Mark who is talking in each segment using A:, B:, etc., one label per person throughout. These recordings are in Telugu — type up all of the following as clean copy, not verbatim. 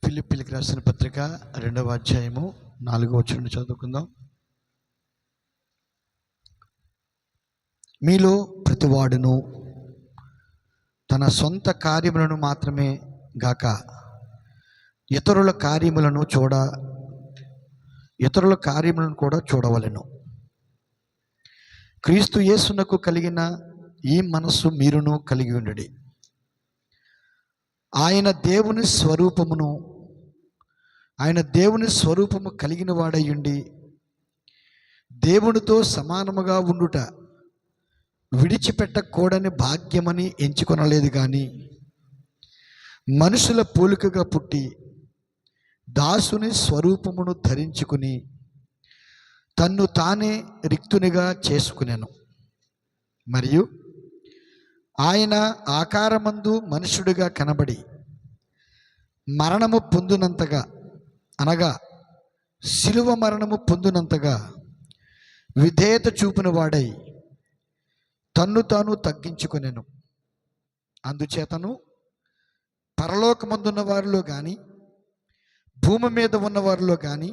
A: ఫిలిప్పీలకు రాసిన పత్రిక 2వ అధ్యాయము 4వ వచనం చదువుకుందాం. మీలో ప్రతివాడును తన సొంత కార్యములను మాత్రమే గాక ఇతరుల కార్యములను కూడా చూడవలెను. క్రీస్తు యేసునకు కలిగిన ఈ మనస్సు మీరును కలిగి ఉండుడి. ఆయన దేవుని స్వరూపము కలిగిన వాడయ్యుండి దేవునితో సమానముగా ఉండుట విడిచిపెట్టకూడని భాగ్యమని ఎంచుకొనలేదు కానీ మనుషుల పోలికగా పుట్టి దాసుని స్వరూపమును ధరించుకుని తన్ను తానే రిక్తునిగా చేసుకునేను. మరియు ఆయన ఆకారమందు మనుషుడిగా కనబడి మరణము పొందునంతగా, అనగా శిలువ మరణము పొందునంతగా విధేయత చూపిన వాడై తన్ను తాను తగ్గించుకునేను. అందుచేతను పరలోకమందున్న వారిలో కానీ, భూమి మీద ఉన్న వారిలో కానీ,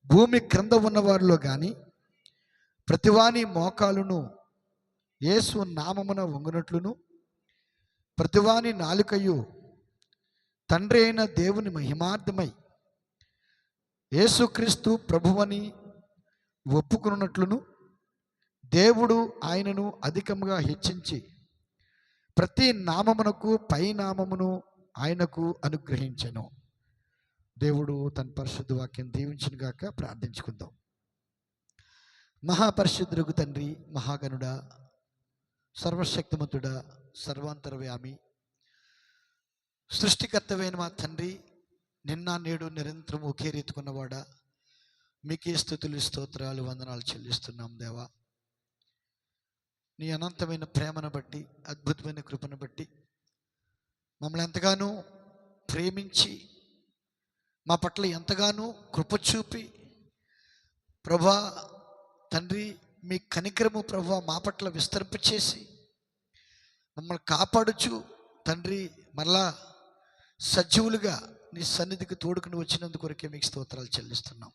A: భూమి క్రింద ఉన్న వారిలో కానీ ప్రతివాని మోకాలును యేసు నామమున వంగునట్లును, ప్రతివాని నాలుకయు తండ్రి అయిన దేవుని మహిమార్థమై యేసుక్రీస్తు ప్రభువని ఒప్పుకున్నట్లును దేవుడు ఆయనను అధికంగా హెచ్చించి ప్రతి నామమునకు పై నామమును ఆయనకు అనుగ్రహించెను. దేవుడు తన పరిశుద్ధ వాక్యం దీవించును గాక. ప్రార్థించుకుందాం. మహాపరిశుద్ధులకు తండ్రి, మహాగణుడా, సర్వశక్తిమంతుడా, సర్వాంతరవ్యామి, సృష్టికర్తవైన మా తండ్రి, నిన్న నేడు నిరంతరం ఒకే రీతికున్నవాడా, మీకే స్తుతులు స్తోత్రాలు వందనాలు చెల్లిస్తున్నాం దేవా. నీ అనంతమైన ప్రేమను బట్టి, అద్భుతమైన కృపను బట్టి మమ్మల్ని ఎంతగానో ప్రేమించి మా పట్ల ఎంతగానో కృప చూపి ప్రభా తండ్రి, మీ కనికరము ప్రభా మా పట్ల విస్తరింపచేసి మమ్మల్ని కాపాడుచు తండ్రి మరలా సజీవులుగా నీ సన్నిధికి తోడుకుని వచ్చినందుకు కొరకే మీకు స్తోత్రాలు చెల్లిస్తున్నాం.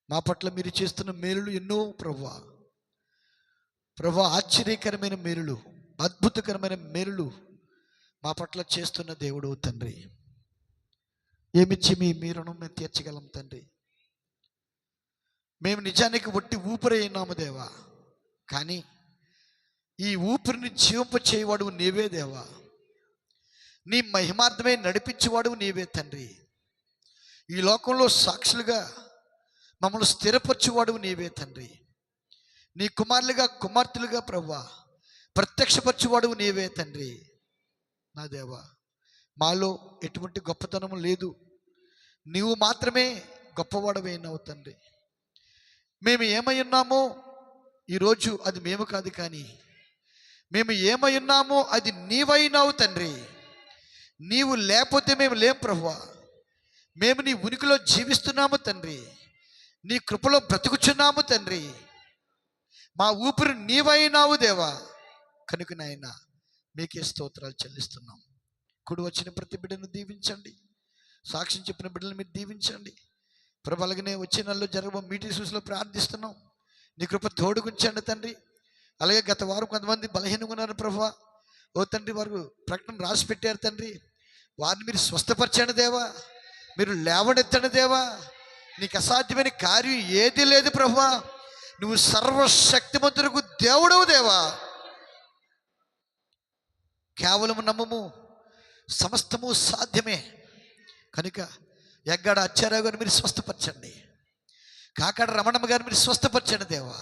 A: మా పట్ల మీరు చేస్తున్న మేలులు ఎన్నో ప్రభా ఆశ్చర్యకరమైన మేలులు, అద్భుతకరమైన మేలులు మా పట్ల చేస్తున్న దేవుడు తండ్రి. ఏమిచ్చి మీ రుణం మేము తీర్చగలం తండ్రి. మేము నిజానికి వట్టి ఊపిరి అయినాము దేవా, కానీ ఈ ఊపిరిని జీవింప చేయవాడు నీవే దేవా. నీ మహిమార్థమే నడిపించేవాడు నీవే తండ్రి. ఈ లోకంలో సాక్షులుగా మమ్మల్ని స్థిరపరచువాడు నీవే తండ్రి. నీ కుమారులుగా కుమార్తెలుగా ప్రభువా ప్రత్యక్షపరచువాడు నీవే తండ్రి. నా దేవా, మాలో ఎటువంటి గొప్పతనం లేదు, నీవు మాత్రమే గొప్పవాడవైనావు తండ్రి. మేము ఏమై ఉన్నామో ఈరోజు అది మేము కాదు, కానీ మేము ఏమై ఉన్నామో అది నీవైనావు తండ్రి. నీవు లేకపోతే మేము లేం ప్రభువా. మేము నీ ఉనికిలో జీవిస్తున్నాము తండ్రి, నీ కృపలో బ్రతుకుచున్నాము తండ్రి. మా ఊపిరి నీవైనావు దేవా. కనుక నాయన మీకే స్తోత్రాలు చెల్లిస్తున్నాం. కుడి వచ్చిన ప్రతి బిడ్డను దీవించండి, సాక్ష్యం చెప్పిన బిడ్డలను మీరు దీవించండి ప్రభు. అలాగనే వచ్చే నెలలో జరగబో మీటింగ్ సూస్లో ప్రార్థిస్తున్నాం, నీ కృప తోడుగుంచండి తండ్రి. అలాగే గత వారం కొంతమంది బలహీనంగా ఉన్నారు ప్రభు. ఓ తండ్రి, వారు ప్రకటన రాసి పెట్టారు తండ్రి, వారిని మీరు స్వస్థపరచండి దేవా, మీరు లేవనెత్తండి దేవా. నీకు అసాధ్యమైన కార్యం ఏది లేదు ప్రభు. నువ్వు సర్వశక్తిమంతులకు దేవుడవు దేవా. కేవలం నమ్మము, సమస్తము సాధ్యమే. కనుక ఎగ్గడ అచ్చారావు గారిని మీరు స్వస్థపరచండి, కాకాడ రమణమ్మ గారిని మీరు స్వస్థపరచండి దేవా.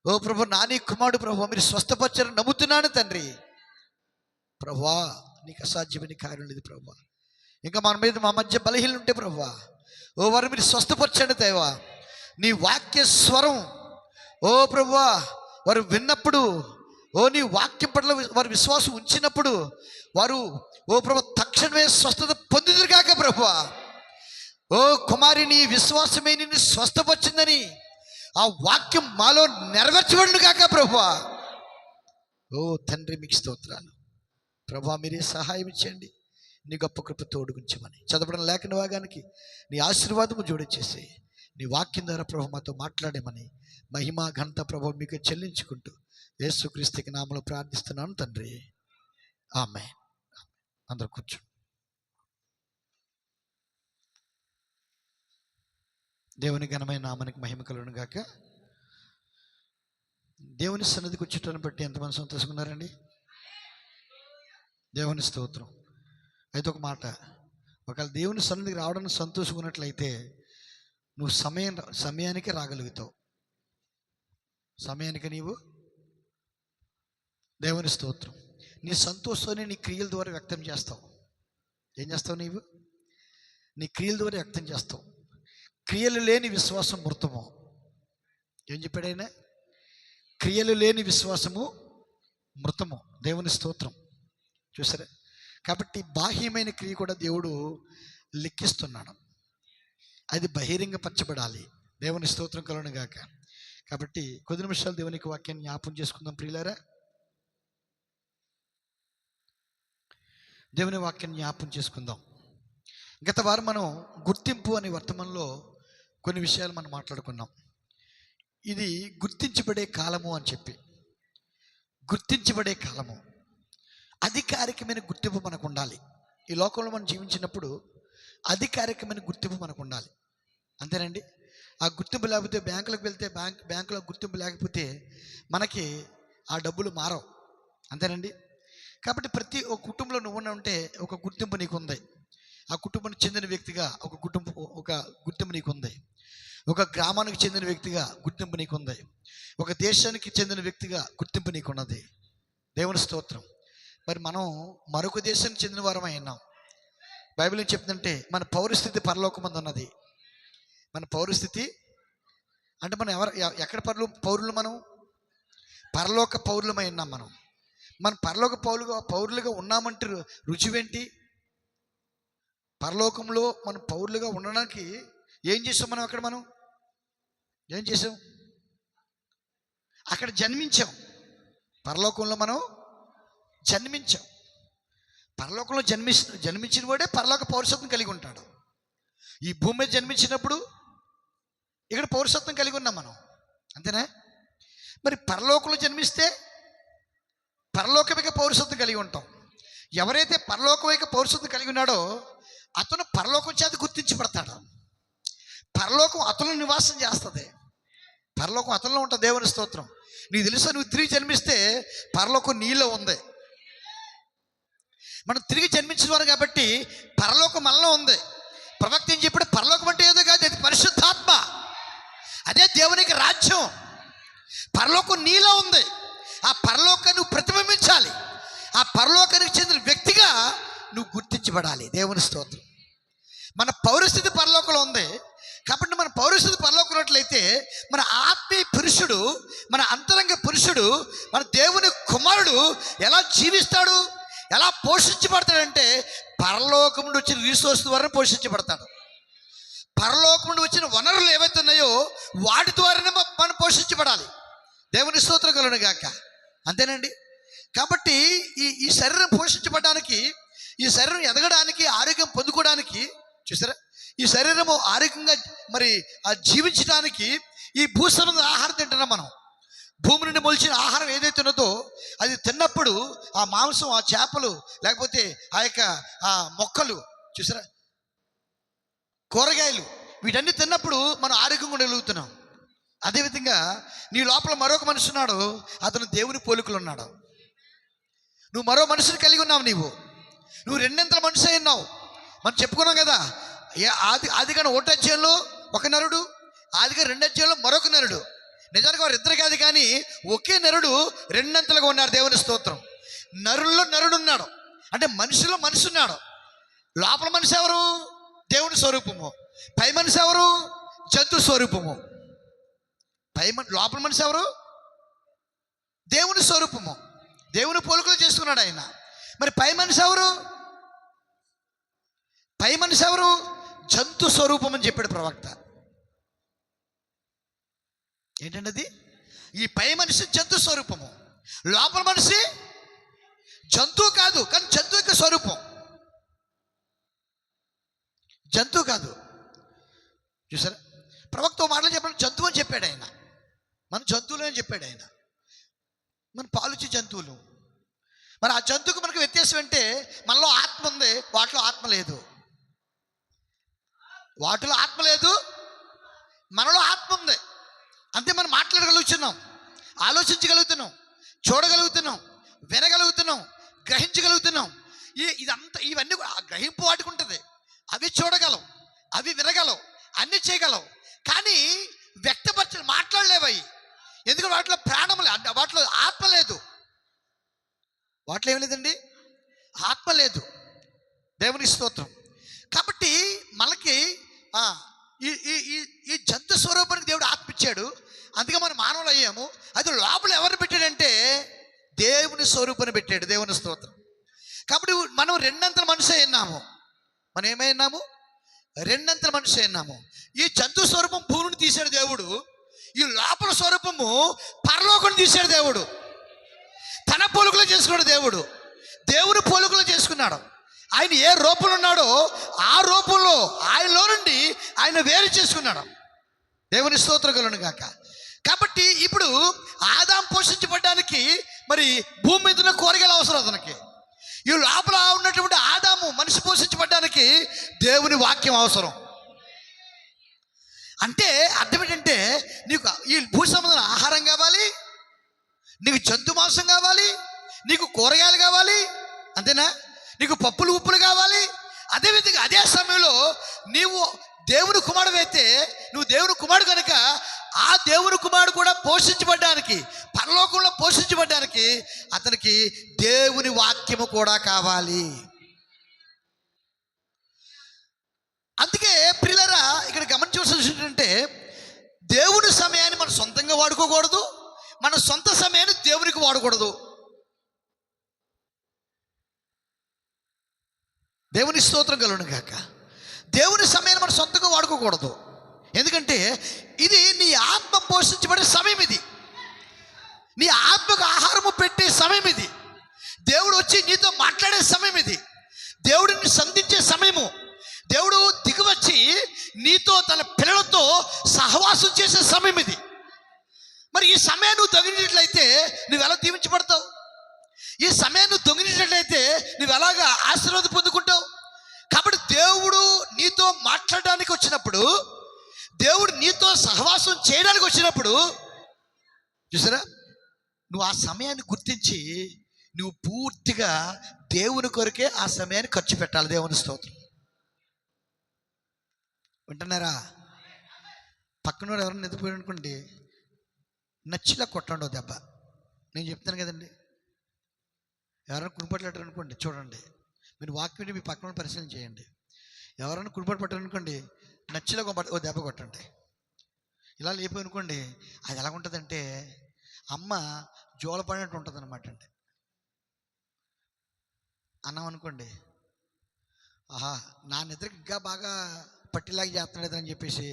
A: ఓ ప్రభు, నాని కుమారుడు ప్రభు మీరు స్వస్థపరచని నమ్ముతున్నాను తండ్రి. ప్రభువా, నీకు అసాధ్యమైన కార్యం లేదు ప్రభువా. ఇంకా మా మధ్య బలహీనలు ఉంటే ప్రభువా, ఓ వారు మీరు స్వస్థపరచండి దేవా. నీ వాక్య స్వరం ఓ ప్రభువా వారు విన్నప్పుడు, ఓ నీ వాక్యం పట్ల వారు విశ్వాసం ఉంచినప్పుడు వారు ఓ ప్రభు తక్షణమే స్వస్థత పొందుదురు కాక ప్రభువా. ఓ కుమారి, నీ విశ్వాసమే నిన్ను స్వస్థపరిచిందని ఆ వాక్యం మాలో నెరవేర్చబడును కాక ప్రభువా. ఓ తండ్రి, మీకు స్తోత్రాలు ప్రభా. మీరే సహాయం ఇచ్చండి. నీ గొప్ప కృప తోడుగుంచమని చదవడం లేఖన భాగానికి నీ ఆశీర్వాదము జోడించేసి నీ వాక్యం ద్వారా ప్రభు మాతో మాట్లాడేమని మహిమ ఘనత ప్రభు మీకు చెల్లించుకుంటూ యేసుక్రీస్తుకి నామములో ప్రార్థిస్తున్నాను తండ్రి, ఆమేన్. అందరూ కూర్చోండి. దేవుని ఘనమైన నామానికి మహిమ కలుగును గాక. దేవుని సన్నిధికి వచ్చేటని బట్టి ఎంతమంది సంతోషంగా దేవుని స్తోత్రం. అయితే ఒక మాట, ఒకవేళ దేవుని సన్నిధికి రావడానికి సంతోషంగా ఉన్నట్లయితే నువ్వు సమయానికి రాగలుగుతావు. సమయానికి నీవు దేవుని స్తోత్రం నీ సంతోషాన్ని నీ క్రియల ద్వారా వ్యక్తం చేస్తావు. ఏం చేస్తావు? నీవు నీ క్రియల ద్వారా వ్యక్తం చేస్తావు. క్రియలు లేని విశ్వాసం మృతము. ఏం చెప్పాడైనా? క్రియలు లేని విశ్వాసము మృతము. దేవుని స్తోత్రం. చూసారా? కాబట్టి బాహ్యమైన క్రియ కూడా దేవుడు లెక్కిస్తున్నాడు. అది బహిరంగపరచబడాలి. దేవుని స్తోత్రం కలుగును గాక. కాబట్టి కొద్ది నిమిషాలు దేవునికి వాక్యాన్ని జ్ఞాపం చేసుకుందాం ప్రియులారా. దేవుని వాక్యాన్ని జ్ఞాపం చేసుకుందాం. గత వారం మనం గుర్తింపు అనే వర్తమానంలో కొన్ని విషయాలు మనం మాట్లాడుకున్నాం. ఇది గుర్తించబడే కాలము అని చెప్పి, గుర్తించబడే కాలము, అధికారికమైన గుర్తింపు మనకు ఉండాలి. ఈ లోకంలో మనం జీవించినప్పుడు అధికారికమైన గుర్తింపు మనకు ఉండాలి. అంతేనండి. ఆ గుర్తింపు లేకపోతే బ్యాంకులకు వెళ్తే బ్యాంకులో గుర్తింపు లేకపోతే మనకి ఆ డబ్బులు మారవు. అంతేనండి. కాబట్టి ప్రతి ఒక్క కుటుంబంలో నువ్వు ఉంటే ఒక గుర్తింపు నీకు ఉంది. ఆ కుటుంబానికి చెందిన వ్యక్తిగా ఒక గుర్తింపు నీకు ఉంది. ఒక గ్రామానికి చెందిన వ్యక్తిగా గుర్తింపు నీకు ఉంది. ఒక దేశానికి చెందిన వ్యక్తిగా గుర్తింపు నీకు ఉన్నది. దేవుని స్తోత్రం. మరి మనం మరొక దేశానికి చెందిన వారమై ఉన్నాం. బైబిల్ ఏం చెప్తుందంటే మన పౌరస్థితి పరలోకమందు ఉన్నది. మన పౌరస్థితి అంటే మనం ఎక్కడ పౌరులు? మనం పరలోక పౌరులమై ఉన్నాం. మనం పరలోక పౌరులుగా ఉన్నామంటే రుజువేంటి? పరలోకంలో మనం పౌరులుగా ఉండడానికి ఏం చేసాం? మనం ఏం చేసాం? అక్కడ జన్మించాం. పరలోకంలో మనం జన్మించాం. పరలోకంలో జన్మించిన వాడే పరలోక పౌరసత్వం కలిగి ఉంటాడు. ఈ భూమి మీద జన్మించినప్పుడు ఇక్కడ పౌరసత్వం కలిగి ఉన్నాం మనం. అంతేనా? మరి పరలోకంలో జన్మిస్తే పరలోకమిక పౌరసత్వం కలిగి ఉంటాం. ఎవరైతే పరలోకమిక పౌరసత్వం కలిగి ఉన్నాడో అతను పరలోకం చేత గుర్తించబడతాడు. పరలోకం అతను నివాసం చేస్తుంది. పరలోకం అతనిలో ఉంటుంది. దేవుని స్తోత్రం. నీకు తెలుసా, నువ్వు తిరిగి జన్మిస్తే పరలోకం నీలో ఉంది. మనం తిరిగి జన్మించిన వారు కాబట్టి పరలోకం మనలో ఉంది. ప్రవక్త ఏం చెప్పాడు? పరలోకం అంటే ఏదో కాదు, అది పరిశుద్ధాత్మ. అదే దేవునికి రాజ్యం. పరలోకం నీలో ఉంది. ఆ పరలోకాన్ని నువ్వు ప్రతిబింబించాలి. ఆ పరలోకానికి చెందిన వ్యక్తిగా నువ్వు గుర్తించబడాలి. దేవుని స్తోత్రం. మన పౌరస్థితి పరలోకంలో ఉంది కాబట్టి మన పౌరస్థితి పరలోకం ఉన్నట్లయితే మన ఆత్మీయ పురుషుడు, మన అంతరంగ పురుషుడు, మన దేవుని కుమారుడు ఎలా జీవిస్తాడు, ఎలా పోషించబడతాడంటే పరలోకం నుండి వచ్చిన రీసోర్స్ ద్వారా పోషించబడతాడు. పరలోకం నుండి వచ్చిన వనరులు ఏవైతే ఉన్నాయో వాటి ద్వారానే మనం పోషించబడాలి. దేవుని స్తోత్రం కలుగును గాక. అంతేనండి. కాబట్టి ఈ శరీరం పోషించబడడానికి, ఈ శరీరం ఎదగడానికి, ఆరోగ్యం పొందుకోవడానికి, చూసారా, ఈ శరీరము ఆరోగ్యంగా మరి జీవించడానికి ఈ భూసంబంధ ఆహారం తింటున్నాం మనం. భూమి నుండి మొలిచిన ఆహారం ఏదైతే ఉన్నదో అది తిన్నప్పుడు ఆ మాంసం, ఆ చేపలు, లేకపోతే ఆ యొక్క మొక్కలు, చూసారా, కూరగాయలు, వీటన్ని తిన్నప్పుడు మనం ఆరోగ్యంగా ఉండగలుగుతున్నాం. అదేవిధంగా నీ లోపల మరొక మనిషి ఉన్నాడు, అతను దేవుని పోలికలు ఉన్నాడు. నువ్వు మరో మనిషిని కలిగి ఉన్నావు. నువ్వు రెండింతల మనిషి అయి ఉన్నావు. మనం చెప్పుకున్నాం కదా, ఆదికాండం 1వ అధ్యాయంలో ఒక నరుడు, ఆదికాండం 2వ అధ్యాయంలో మరొక నరుడు. నిజానికి వారు ఇద్దరు కాదు, కానీ ఒకే నరుడు రెండంతలుగా ఉన్నారు. దేవుని స్తోత్రం. నరుల్లో నరుడు ఉన్నాడు, అంటే మనిషిలో మనిషి ఉన్నాడు. లోపల మనిషి ఎవరు? దేవుని స్వరూపము. పై మనిషి ఎవరు? జంతు స్వరూపము. లోపల మనిషి ఎవరు? దేవుని స్వరూపము, దేవుని పోలికలు చేసుకున్నాడు ఆయన. మరి పై మనిషి ఎవరు? పై మనిషి ఎవరు? జంతు స్వరూపం అని చెప్పాడు ప్రవక్త. ఏంటండి అది? ఈ పై మనిషి జంతు స్వరూపము, లోపల మనిషి జంతువు కాదు, కానీ జంతువు యొక్క స్వరూపం. జంతువు కాదు. చూసారా, ప్రవక్త మాటలు చెప్పాడు, జంతువు అని చెప్పాడు ఆయన. మన జంతువులు అని చెప్పాడు ఆయన. మన పాలుచి జంతువులు. మరి ఆ జంతువుకి మనకు వ్యత్యాసం అంటే, మనలో ఆత్మ ఉంది, వాటిలో ఆత్మ లేదు. వాటిలో ఆత్మ లేదు, మనలో ఆత్మ ఉంది. అంతే. మనం మాట్లాడగలుగుతున్నాం, ఆలోచించగలుగుతున్నాం, చూడగలుగుతున్నాం, వినగలుగుతున్నాం, గ్రహించగలుగుతున్నాం. ఇదంతా ఇవన్నీ గ్రహింపు వాటికి ఉంటుంది. అవి చూడగలవు, అవి వినగలవు, అన్నీ చేయగలవు. కానీ మాట్లాడలేవు అవి. ఎందుకంటే వాటిలో ప్రాణం లేదు, వాటిలో ఆత్మ లేదు. వాటిలో ఏం లేదండి, ఆత్మ లేదు. దేవుని స్తోత్రం. కాబట్టి మనకి ఈ ఈ ఈ జంతు స్వరూపానికి దేవుడు ఆత్మ ఇచ్చాడు. అందుకే మనం మానవులు అయ్యాము. అది లోపల ఎవరు పెట్టాడంటే దేవుని స్వరూపాన్ని పెట్టాడు. దేవుని స్తోత్రం. కాబట్టి మనం రెండంతల మనిషి అయినాము. మనం ఏమైనాము? రెండంతల మనిషి అయినాము. ఈ జంతు స్వరూపం భూమిని తీశాడు దేవుడు. ఈ లోపల స్వరూపము పరలోకం తీశాడు దేవుడు. తన పోలికలో చేసుకున్నాడు దేవుడు. దేవుని పోలికలో చేసుకున్నాడు. ఆయన ఏ రూపంలో ఉన్నాడో ఆ రూపంలో ఆయనలో నుండి ఆయన వేరు చేసుకున్నాడు. దేవుని స్తోత్రం కలుగును గాక. కాబట్టి ఇప్పుడు ఆదాం పోషించబడ్డానికి మరి భూమి మీద ఉన్న కూరగాయలు అవసరం అతనికి. ఈ లోపల ఉన్నటువంటి ఆదాము మనిషి పోషించబడ్డానికి దేవుని వాక్యం అవసరం. అంటే అర్థం ఏంటంటే, నీకు ఈ భూ సంబంధం ఆహారం కావాలి, నీకు జంతు మాంసం కావాలి, నీకు కూరగాయలు కావాలి, అంతేనా? నీకు పప్పులు ఉప్పులు కావాలి. అదేవిధంగా అదే సమయంలో నీవు దేవుని కుమారుడు అయితే, నువ్వు దేవుని కుమారుడు కనుక ఆ దేవుని కుమారుడు కూడా పోషించబడ్డానికి, పరలోకంలో పోషించబడ్డానికి అతనికి దేవుని వాక్యము కూడా కావాలి. అందుకే ప్రియులారా, ఇక్కడ గమనించవలసింది ఏంటంటే, దేవుని సమయాన్ని మనం సొంతంగా వాడుకోకూడదు, మన సొంత సమయాన్ని దేవునికి వాడకూడదు. దేవుని స్తోత్రం కలుగును గాక. దేవుని సమయాన్ని మనం సొంతంగా వాడుకోకూడదు. ఎందుకంటే ఇది నీ ఆత్మ పోషించబడే సమయం. ఇది నీ ఆత్మకు ఆహారము పెట్టే సమయం. ఇది దేవుడు వచ్చి నీతో మాట్లాడే సమయం. ఇది దేవుడిని సంధించే సమయము. దేవుడు దిగివచ్చి నీతో తన పిల్లలతో సహవాసం చేసే సమయం ఇది. మరి ఈ సమయాన్ని నువ్వు దొంగిలినట్లయితే నువ్వు ఎలా దీవించబడతావు? ఈ సమయాన్ని నువ్వు దొంగిలినట్లయితే నువ్వు ఎలాగా ఆశీర్వాదం పొందుకుంటావు? కాబట్టి దేవుడు నీతో మాట్లాడడానికి వచ్చినప్పుడు, దేవుడు నీతో సహవాసం చేయడానికి వచ్చినప్పుడు, చూసారా, నువ్వు ఆ సమయాన్ని గుర్తించి నువ్వు పూర్తిగా దేవుని కొరకే ఆ సమయాన్ని ఖర్చు పెట్టాలి. దేవుని స్తోత్రం. వింటున్నారా? పక్కన ఎవరైనా నిద్రపోయాడు అనుకోండి, నచ్చిలా కొట్టండి ఓ దెబ్బ. నేను చెప్తాను కదండి. ఎవరైనా కుడిపట్టారు అనుకోండి, చూడండి, మీరు వాక్యం మీ పక్కన పరిశీలన చేయండి. ఎవరైనా కుడిపట్టు పట్టారు అనుకోండి, నచ్చిలా ఓ దెబ్బ కొట్టండి. ఇలా లేపోయి అనుకోండి, అది ఎలా ఉంటుందంటే అమ్మ జోల పడినట్టు ఉంటుంది అనమాట అండి. అన్నాం అనుకోండి, ఆహా నా నిద్రకి ఇంకా బాగా పట్టిలాగా చేస్తున్నాడు అని చెప్పేసి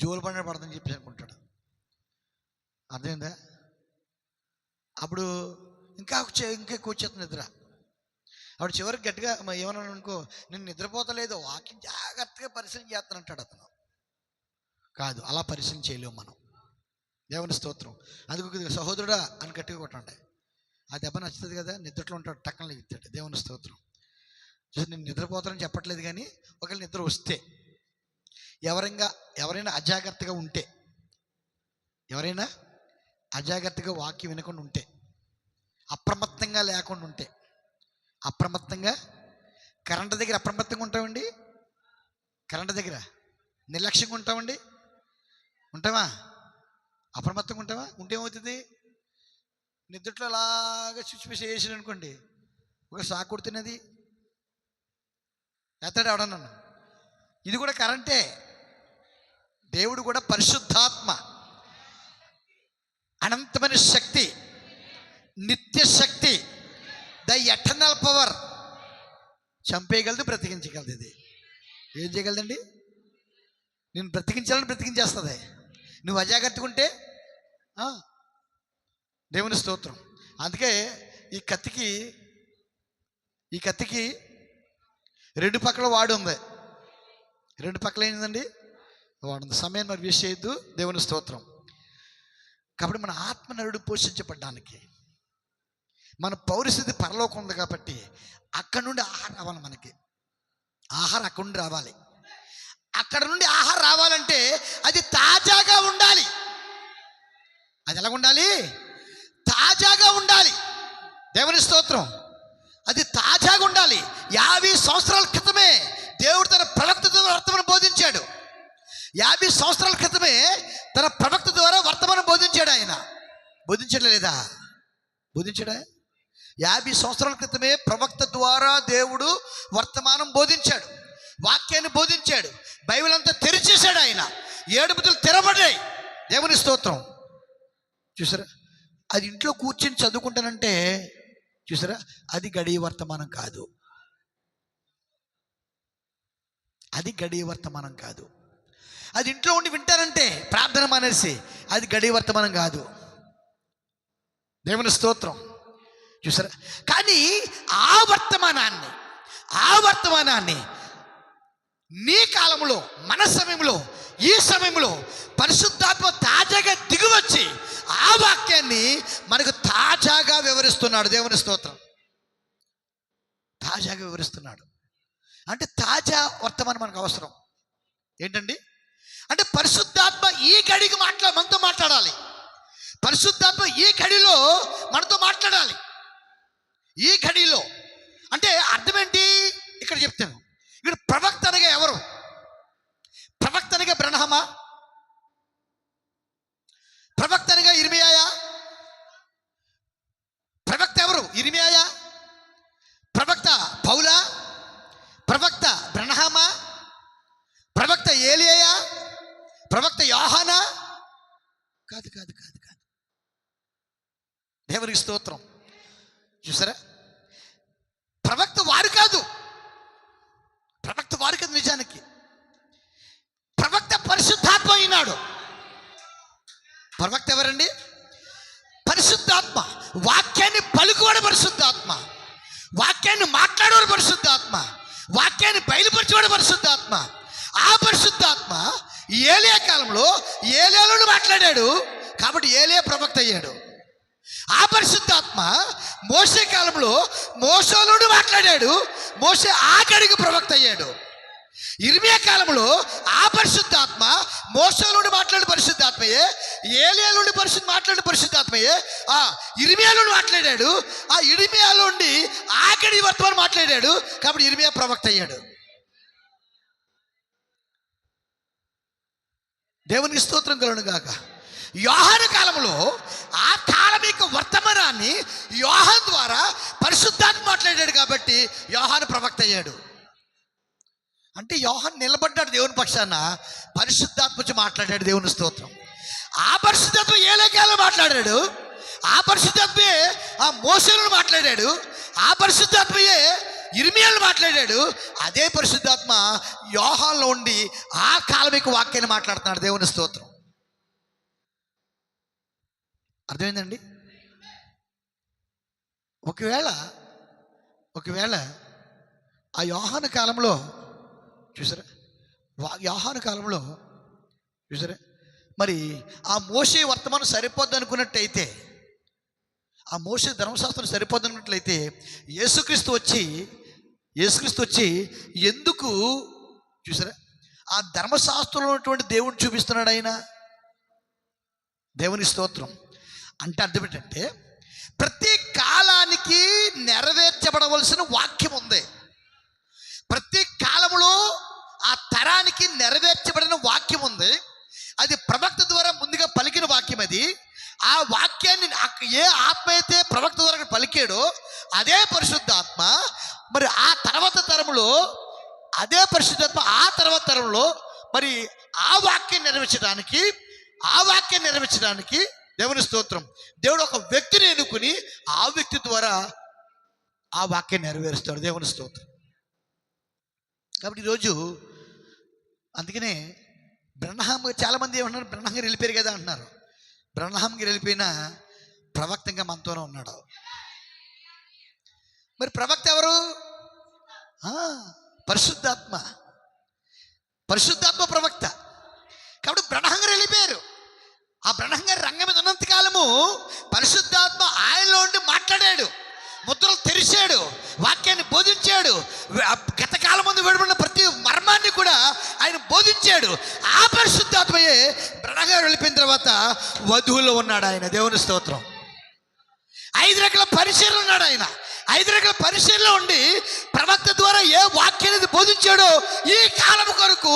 A: జోలు పడినట్టు పడుతుందని చెప్పేసి అనుకుంటాడు. అర్థమైందా? అప్పుడు ఇంకా కూర్చేస్తుంది నిద్ర. అప్పుడు చివరికి గట్టిగా ఏమన్నాను అనుకో, నేను నిద్రపోతలేదు, వాకింగ్ జాగ్రత్తగా పరిశీలన చేస్తానంటాడు అతను. కాదు, అలా పరిశీలన చేయలేము మనం. దేవుని స్తోత్రం. అందుకు సహోదరుడా అని గట్టిగా కొట్టండి. ఆ దెబ్బ నచ్చుతుంది కదా, నిద్రలో ఉంటాడు, టక్కన లెగుతాడు. దేవుని స్తోత్రం. నేను నిద్రపోతానని చెప్పట్లేదు, కానీ ఒకవేళ నిద్ర వస్తే, ఎవరైనా అజాగ్రత్తగా ఉంటే, ఎవరైనా అజాగ్రత్తగా వాక్యం వినకుండా ఉంటే, అప్రమత్తంగా లేకుండా ఉంటే, అప్రమత్తంగా కరెంటు దగ్గర అప్రమత్తంగా ఉంటామండి. కరెంటు దగ్గర నిర్లక్ష్యంగా ఉంటామండి. ఉంటామా? అప్రమత్తంగా ఉంటామా? ఉంటే ఏమవుతుంది? నిద్రలో అలాగా స్విచ్ వేసాడు అనుకోండి, ఒక షాక్ కొడుతున్నది ఎత్తాడు ఎవడన్నాను. ఇది కూడా కరెంటే. దేవుడు కూడా పరిశుద్ధాత్మ, అనంతమైన శక్తి, నిత్య శక్తి, ద ఎటర్నల్ పవర్. చంపేయగలదు, బ్రతికించగలదు. ఇది ఏం చేయగలదండి? నేను బ్రతికించాలని బ్రతికించేస్తుంది. నువ్వు అజాగ్రత్తగా ఉంటే. దేవుని స్తోత్రం. అందుకే ఈ కత్తికి రెండు పక్కల వాడు ఉంది. రెండు పక్కల ఏంటండి, వాడు సమయం మరి వేస్ట్ చేయొద్దు. దేవుని స్తోత్రం. కాబట్టి మన ఆత్మ నరుడు పోషించబడ్డానికి మన పౌరస్థితి పరలోకం ఉంది కాబట్టి అక్కడ నుండి ఆహారం రావాలి. మనకి ఆహారం అక్కడ నుండి రావాలి. అక్కడ నుండి ఆహారం రావాలంటే అది తాజాగా ఉండాలి. అది ఎలా ఉండాలి? తాజాగా ఉండాలి. దేవుని స్తోత్రం. అది తాజాగా ఉండాలి. 50 సంవత్సరాల క్రితమే దేవుడు తన ప్రవక్త ద్వారా వర్తమానం బోధించాడు. 50 సంవత్సరాల క్రితమే తన ప్రవక్త ద్వారా వర్తమానం బోధించాడు. ఆయన బోధించలేదా? బోధించాడా? 50 సంవత్సరాల క్రితమే ప్రవక్త ద్వారా దేవుడు వర్తమానం బోధించాడు, వాక్యాన్ని బోధించాడు. బైబిల్ అంతా తెరిచేశాడు. ఆయన 7 బుద్ధులు తెరబడ్డాయి. దేవుని స్తోత్రం. చూసారా, అది ఇంట్లో కూర్చొని చదువుకుంటానంటే చూసారా, అది గడియ వర్తమానం కాదు. అది గడియ వర్తమానం కాదు. అది ఇంట్లో ఉండి వింటారంటే ప్రార్థన మానేసి, అది గడియ వర్తమానం కాదు. దేవుని స్తోత్రం. చూసారా, కానీ ఆ వర్తమానాన్ని నీ కాలంలో, మన సమయంలో, ఈ సమయంలో పరిశుద్ధాత్మ తాజాగా దిగివచ్చి ఆ వాక్యాన్ని మనకు తాజాగా వివరిస్తున్నాడు. దేవుని స్తోత్రం. తాజాగా వివరిస్తున్నాడు అంటే తాజా వర్తమానం మనకు అవసరం. ఏంటండి అంటే పరిశుద్ధాత్మ ఈ గడికి మనతో మాట్లాడాలి. పరిశుద్ధాత్మ ఈ గడిలో మనతో మాట్లాడాలి. ఈ గడిలో అంటే అర్థం ఏంటి? ఇక్కడ చెప్తాను. ఇక్కడ ప్రవక్త అనగా ఎవరు? ప్రవక్త అనగా బ్రహ్మమా? ప్రవక్త అనగా ఇర్మియాయా? ప్రవక్త ఎవరు? ఇర్మియాయా? ప్రవక్త పౌలా? ప్రవక్త బ్రహ్మమా? ప్రవక్త ఏలియాయా? ప్రవక్త యోహానా? కాదు కాదు కాదు కాదు. దేవునికి స్తోత్రం. చూసారా, ప్రవక్త వారు కాదు. ప్రవక్త వారు కాదు. నిజానికి ప్రవక్త పరిశుద్ధాత్మ అయినాడు. ప్రవక్త ఎవరండి? పరిశుద్ధాత్మ. వాక్యాన్ని పలుకువాడు పరిశుద్ధాత్మ, వాక్యాన్ని మాట్లాడేవాడు పరిశుద్ధాత్మ, వాక్యాన్ని బయలుపరిచేవాడు పరిశుద్ధాత్మ. ఆ పరిశుద్ధాత్మ ఏలియా కాలంలో ఏలియాలోను మాట్లాడాడు కాబట్టి ఏలియా ప్రవక్త అయ్యాడు. ఆ పరిశుద్ధాత్మ మోషే కాలంలో మోషేలోను మాట్లాడాడు, మోషే ఆఖరికి ప్రవక్త అయ్యాడు. ఇర్మియా కాలంలో ఆ పరిశుద్ధాత్మ మోషేలోని మాట్లాడిన పరిశుద్ధాత్మయే, ఏలియాలోని మాట్లాడిన పరిశుద్ధాత్మయే ఆ ఇర్మియాలోని మాట్లాడాడు. ఆ ఇర్మియాలోని ఆఖరి వర్తమానం మాట్లాడాడు కాబట్టి ఇర్మియా ప్రవక్త అయ్యాడు. దేవునికి స్తోత్రం కలుగును గాక. యోహాను కాలంలో ఆ కాలమిక వర్తమానాన్ని యోహాను ద్వారా పరిశుద్ధాత్మ మాట్లాడాడు కాబట్టి యోహాను ప్రవక్త అయ్యాడు. అంటే యోహాను నిలబడ్డాడు దేవుని పక్షాన, పరిశుద్ధాత్మ వచ్చి మాట్లాడాడు. దేవుని స్తోత్రం. ఆ పరిశుద్ధాత్మ ఏలియాలో మాట్లాడాడు, ఆ పరిశుద్ధాత్మయే ఆ మోషేలను మాట్లాడాడు, ఆ పరిశుద్ధాత్మయే ఇర్మియాను మాట్లాడాడు. అదే పరిశుద్ధాత్మ యోహానులో ఉండి ఆ కాలమిక వాక్యాన్ని మాట్లాడుతున్నాడు. దేవుని స్తోత్రం. అర్థమైందండి? ఒకవేళ ఆ యోహాను కాలంలో చూసారా, యోహాను కాలంలో చూసారా, మరి ఆ మోషే వర్తమానం సరిపోద్ది అనుకున్నట్టయితే, ఆ మోషే ధర్మశాస్త్రం సరిపోద్ది అనుకున్నట్లయితే యేసుక్రీస్తు వచ్చి ఎందుకు చూసారా ఆ ధర్మశాస్త్రంలో ఉన్నటువంటి దేవుడిని చూపిస్తున్నాడు ఆయన? దేవుని స్తోత్రం. అంటే అర్థం ఏంటంటే ప్రతి కాలానికి నెరవేర్చబడవలసిన వాక్యం ఉంది. ప్రతి కాలంలో ఆ తరానికి నెరవేర్చబడిన వాక్యం ఉంది. అది ప్రవక్త ద్వారా ముందుగా పలికిన వాక్యం. అది ఆ వాక్యాన్ని ఏ ఆత్మ అయితే ప్రవక్త ద్వారా పలికాడో అదే పరిశుద్ధాత్మ మరి ఆ తర్వాత తరంలో, అదే పరిశుద్ధాత్మ ఆ తర్వాత తరంలో మరి ఆ వాక్యం నెరవేర్చడానికి దేవుని స్తోత్రం, దేవుడు ఒక వ్యక్తిని ఎన్నుకుని ఆ వ్యక్తి ద్వారా ఆ వాక్యం నెరవేరుస్తాడు. దేవుని స్తోత్రం. కాబట్టి ఈరోజు అందుకనే బ్రహ్మం చాలామంది ఏమన్నారు, బ్రహ్మం గారు వెళ్ళిపోయారు కదా అంటున్నారు. బ్రహ్మం గారు వెళ్ళిపోయినా ప్రవక్తంగా మనతోనే ఉన్నాడు. మరి ప్రవక్త ఎవరు? పరిశుద్ధాత్మ. పరిశుద్ధాత్మ ప్రవక్త. కాబట్టి బ్రహ్మ గారు వెళ్ళిపోయారు. ఆ బ్రహ్మ గారి రంగం మీద ఉన్నంత కాలము పరిశుద్ధాత్మ ఆయనలో ఉండి మాట్లాడాడు, ముద్రలు తెరిచాడు, వాక్యాన్ని బోధించాడు. గత కాలం ముందు విడబడిన ప్రతి మర్మాన్ని కూడా ఆయన బోధించాడు. ఆ పరిశుద్ధాత్మయే బ్రహ్మ గారు వెళ్ళిపోయిన తర్వాత వధువులో ఉన్నాడు ఆయన. దేవుని స్తోత్రం. 5 రకాల పరిచర్లు ఉన్నాడు ఆయన. 5 రకాల పరిచర్లో ఉండి ప్రవక్త ద్వారా ఏ వాక్యాన్ని బోధించాడో, ఈ కాలం కొరకు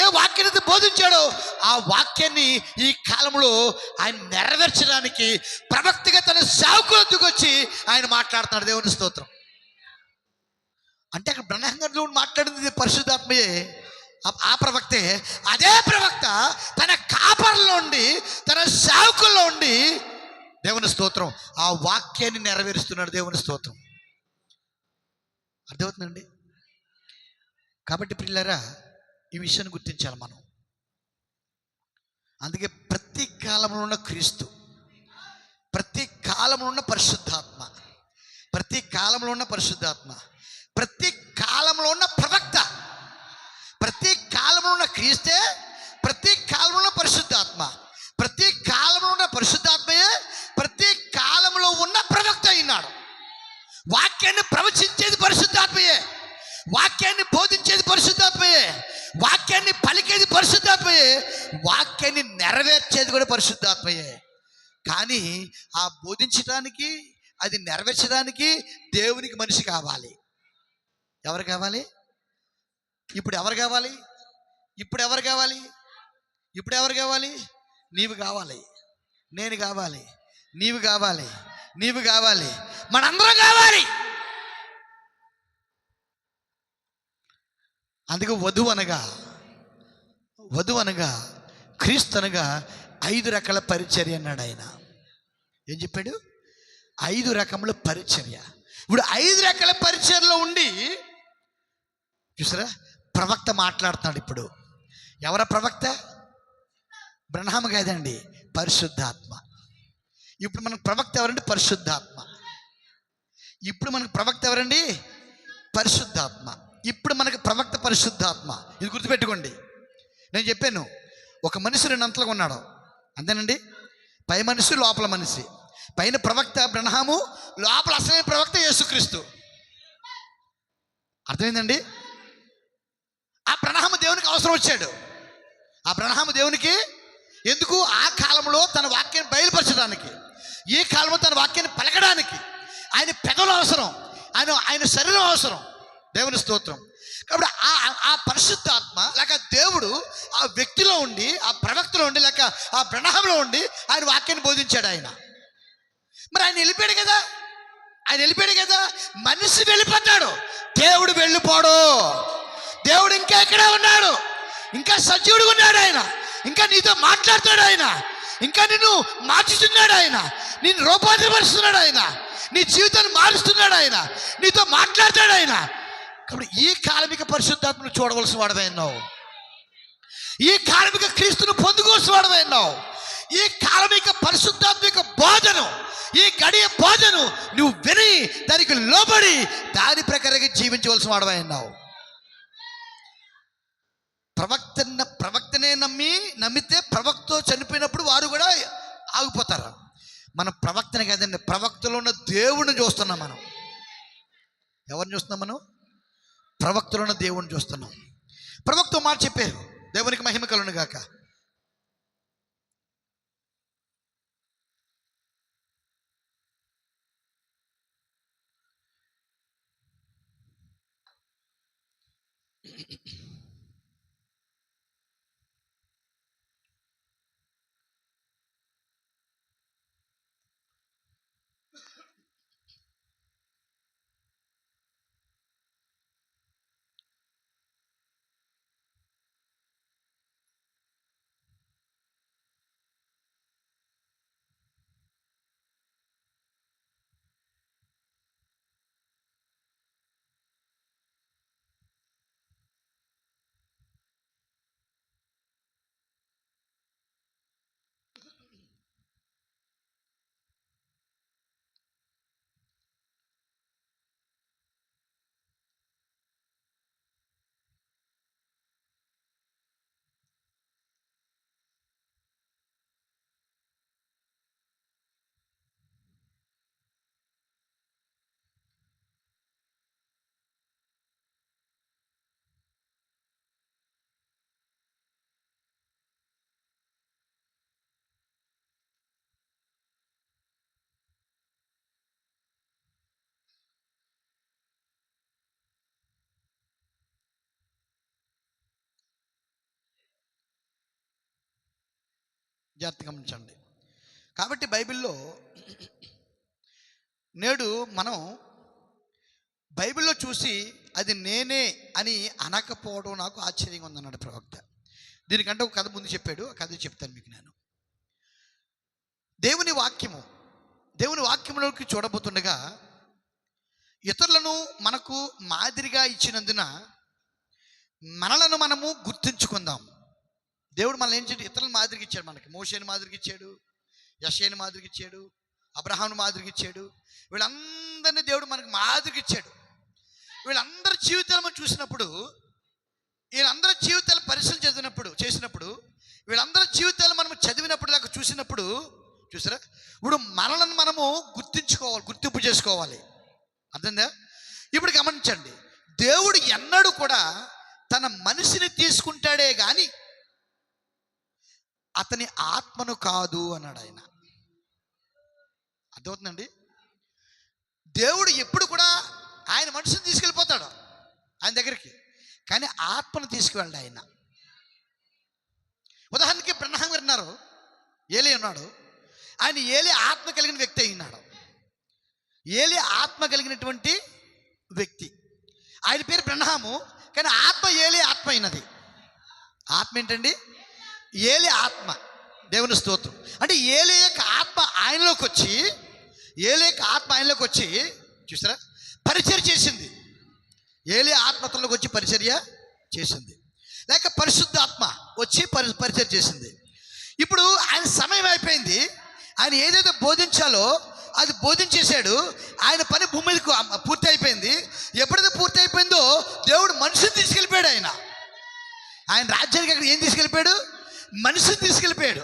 A: ఏ వాక్యాన్ని బోధించాడో ఆ వాక్యాన్ని ఈ కాలంలో ఆయన నెరవేర్చడానికి ప్రవక్తగా తన సేవకులకు వచ్చి ఆయన మాట్లాడుతున్నాడు. దేవుని స్తోత్రం. అంటే అక్కడ బ్రహ్మగారిలో మాట్లాడింది పరిశుద్ధాత్మయే, ఆ ప్రవక్తే. అదే ప్రవక్త తన కాపర్లో ఉండి, తన సేవకుల్లో ఉండి, దేవుని స్తోత్రం, ఆ వాక్యాన్ని నెరవేరుస్తున్నాడు. దేవుని స్తోత్రం. అర్థమవుతుందండి? కాబట్టి ప్రియులారా, ఈ విషయాన్ని గుర్తించాలి మనం. అందుకే ప్రతి కాలంలో ఉన్న క్రీస్తు, ప్రతి కాలంలో ఉన్న పరిశుద్ధాత్మ, ప్రతి కాలంలో ఉన్న పరిశుద్ధాత్మ, ప్రతి కాలంలో ఉన్న ప్రవక్త, ప్రతి కాలంలో ఉన్న క్రీస్తే, ప్రతి కాలంలో ఉన్న పరిశుద్ధాత్మ, ప్రతి కాలంలో ఉన్న పరిశుద్ధాత్మయే ప్రతి కాలంలో ఉన్న ప్రవక్త అయినాడు. వాక్యాన్ని ప్రవచించేది పరిశుద్ధాత్మయే, వాక్యాన్ని బోధించేది పరిశుద్ధాత్మయే, వాక్యాన్ని పలికేది పరిశుద్ధాత్మయే, వాక్యాన్ని నెరవేర్చేది కూడా పరిశుద్ధాత్మయే. కానీ ఆ బోధించడానికి, అది నెరవేర్చడానికి దేవునికి మనిషి కావాలి. ఎవరు కావాలి? ఇప్పుడు ఎవరు కావాలి? ఇప్పుడు ఎవరు కావాలి? ఇప్పుడు ఎవరు కావాలి? నీవు కావాలి, నేను కావాలి, నీవు కావాలి, నీవు కావాలి, మనందరం కావాలి. అందుకే వధువు అనగా క్రీస్తు అనగా 5 రకాల పరిచర్య అన్నాడు ఆయన. ఏం చెప్పాడు? 5 రకముల పరిచర్య. ఇప్పుడు 5 రకాల పరిచర్యలో ఉండి చూసారా, ప్రవక్త మాట్లాడుతున్నాడు. ఇప్పుడు ఎవర ప్రవక్త? బ్రహ్మ కాదండి, పరిశుద్ధాత్మ. ఇప్పుడు మనకు ప్రవక్త ఎవరండి? పరిశుద్ధాత్మ. ఇప్పుడు మనకు ప్రవక్త ఎవరండి? పరిశుద్ధాత్మ. ఇప్పుడు మనకు ప్రవక్త పరిశుద్ధాత్మ. ఇది గుర్తుపెట్టుకోండి. నేను చెప్పాను, ఒక మనిషి 2 అంతలుగా ఉన్నాడు, అంతేనండి. పై మనిషి, లోపల మనిషి. పైన ప్రవక్త బ్రహ్మము, లోపల అసలైన ప్రవక్త యేసుక్రీస్తు. అర్థమైందండి? ఆ బ్రహ్మ దేవునికి అవసరం వచ్చాడు. ఆ బ్రహ్మ దేవునికి ఎందుకు? ఆ కాలంలో తన వాక్యాన్ని బయలుపరచడానికి, ఈ కాలంలో తన వాక్యాన్ని పలకడానికి ఆయన పెదవులు అవసరం, ఆయన శరీరం అవసరం. దేవుని స్తోత్రం. కాబట్టి ఆ పరిశుద్ధాత్మ లేక దేవుడు ఆ వ్యక్తిలో ఉండి, ఆ ప్రవక్తలో ఉండి, లేక ఆ బ్రహ్మలో ఉండి ఆయన వాక్యాన్ని బోధించాడు ఆయన. మరి ఆయన వెళ్ళిపోయాడు కదా, మనిషి వెళ్ళిపోతాడు, దేవుడు వెళ్ళిపోడు. దేవుడు ఇంకా ఎక్కడే ఉన్నాడు, ఇంకా సజీవుడుగా ఉన్నాడు ఆయన, ఇంకా నీతో మాట్లాడుతాడు ఆయన, ఇంకా నిన్ను మార్చుతున్నాడు ఆయన, నిన్ను రూపాంతరపరుస్తున్నాడు ఆయన, నీ జీవితాన్ని మారుస్తున్నాడు ఆయన, నీతో మాట్లాడతాడు ఆయన. కాబట్టి ఈ కాలమిక పరిశుద్ధాత్మను చూడవలసిన వాడవైనావు, ఈ కాలమిక క్రీస్తును పొందుకోవాల్సిన వాడవైనావు, ఈ కాలమిక పరిశుద్ధాత్మిక బోధను, ఈ గడియ బోధను నువ్వు విని దానికి లోబడి దాని ప్రకారంగా జీవించవలసిన వాడవైనావు. ప్రవక్తనే నమ్మితే ప్రవక్త చనిపోయినప్పుడు వారు కూడా ఆగిపోతారు. మనం ప్రవక్తనే కదండి, ప్రవక్తలో ఉన్న దేవుడిని చూస్తున్నాం. మనం ఎవరిని చూస్తున్నాం? మనం ప్రవక్తలో ఉన్న దేవుడిని చూస్తున్నాం. ప్రవక్త మాట చెప్పారు, దేవునికి మహిమ కలుగును గాక. జాగ్రత్తగా గమనించండి. కాబట్టి బైబిల్లో నేడు మనం బైబిల్లో చూసి అది నేనే అని అనకపోవడం నాకు ఆశ్చర్యంగా ఉందన్నాడు ప్రవక్త. దీనికంటే ఒక కథ ముందు చెప్పాడు, ఆ కథ చెప్తాను మీకు నేను. దేవుని వాక్యములోకి చూడబోతుండగా ఇతరులను మనకు మాదిరిగా ఇచ్చినందున మనలను మనము గుర్తుంచుకుందాం. దేవుడు మనల్ని ఏం చేయడు, ఇతరులను మాదిరిగా ఇచ్చాడు. మనకి మోషేని మాదిరిగా ఇచ్చాడు, యెషయాని మాదిరిగా ఇచ్చాడు, అబ్రహాముని మాదిరిగా ఇచ్చాడు. వీళ్ళందరినీ దేవుడు మనకు మాదిరిగా ఇచ్చాడు. వీళ్ళందరి జీవితాలు మనం చూసినప్పుడు, వీళ్ళందరి జీవితాలు పరిశీలన చేసినప్పుడు వీళ్ళందరి జీవితాలు మనం చదివినప్పుడు దాకా చూసినప్పుడు చూసారా, ఇప్పుడు మనలను మనము గుర్తింపు చేసుకోవాలి. అర్థందా? ఇప్పుడు గమనించండి, దేవుడు ఎన్నడూ కూడా తన మనిషిని తీసుకుంటాడే కానీ అతని ఆత్మను కాదు అన్నాడు ఆయన. అర్థమవుతుందండి? దేవుడు ఎప్పుడు కూడా ఆయన మనిషిని తీసుకెళ్ళిపోతాడు ఆయన దగ్గరికి, కానీ ఆత్మను తీసుకువెళ్ళాడు ఆయన. ఉదాహరణకి బ్రహ్మం గారు ఉన్నారు, ఏలీ ఉన్నాడు. ఆయన ఏలీ ఆత్మ కలిగిన వ్యక్తి అయినాడు. ఏలీ ఆత్మ కలిగినటువంటి వ్యక్తి. ఆయన పేరు బ్రహ్మము, కానీ ఆత్మ ఏలీ ఆత్మ అయినది. ఆత్మ ఏంటండి? ఏలీ ఆత్మ. దేవుని స్తోత్రం. అంటే ఏలీ యొక్క ఆత్మ ఆయనలోకి వచ్చి చూసారా, పరిచర్య చేసింది. ఏలీ ఆత్మతలోకి వచ్చి పరిచర్య చేసింది, లేక పరిశుద్ధాత్మ వచ్చి పరిచర్య చేసింది. ఇప్పుడు ఆయన సమయం అయిపోయింది. ఆయన ఏదైతే బోధించాలో అది బోధించేశాడు. ఆయన పని భూమి మీదకు పూర్తి అయిపోయింది. ఎప్పుడైతే పూర్తి అయిపోయిందో దేవుడు మనిషిని తీసుకెళ్ళిపోయాడు. ఆయన రాజ్యానికి అక్కడ ఏం తీసుకెళ్ళిపోయాడు? మనిషిని తీసుకెళ్ళిపోయాడు.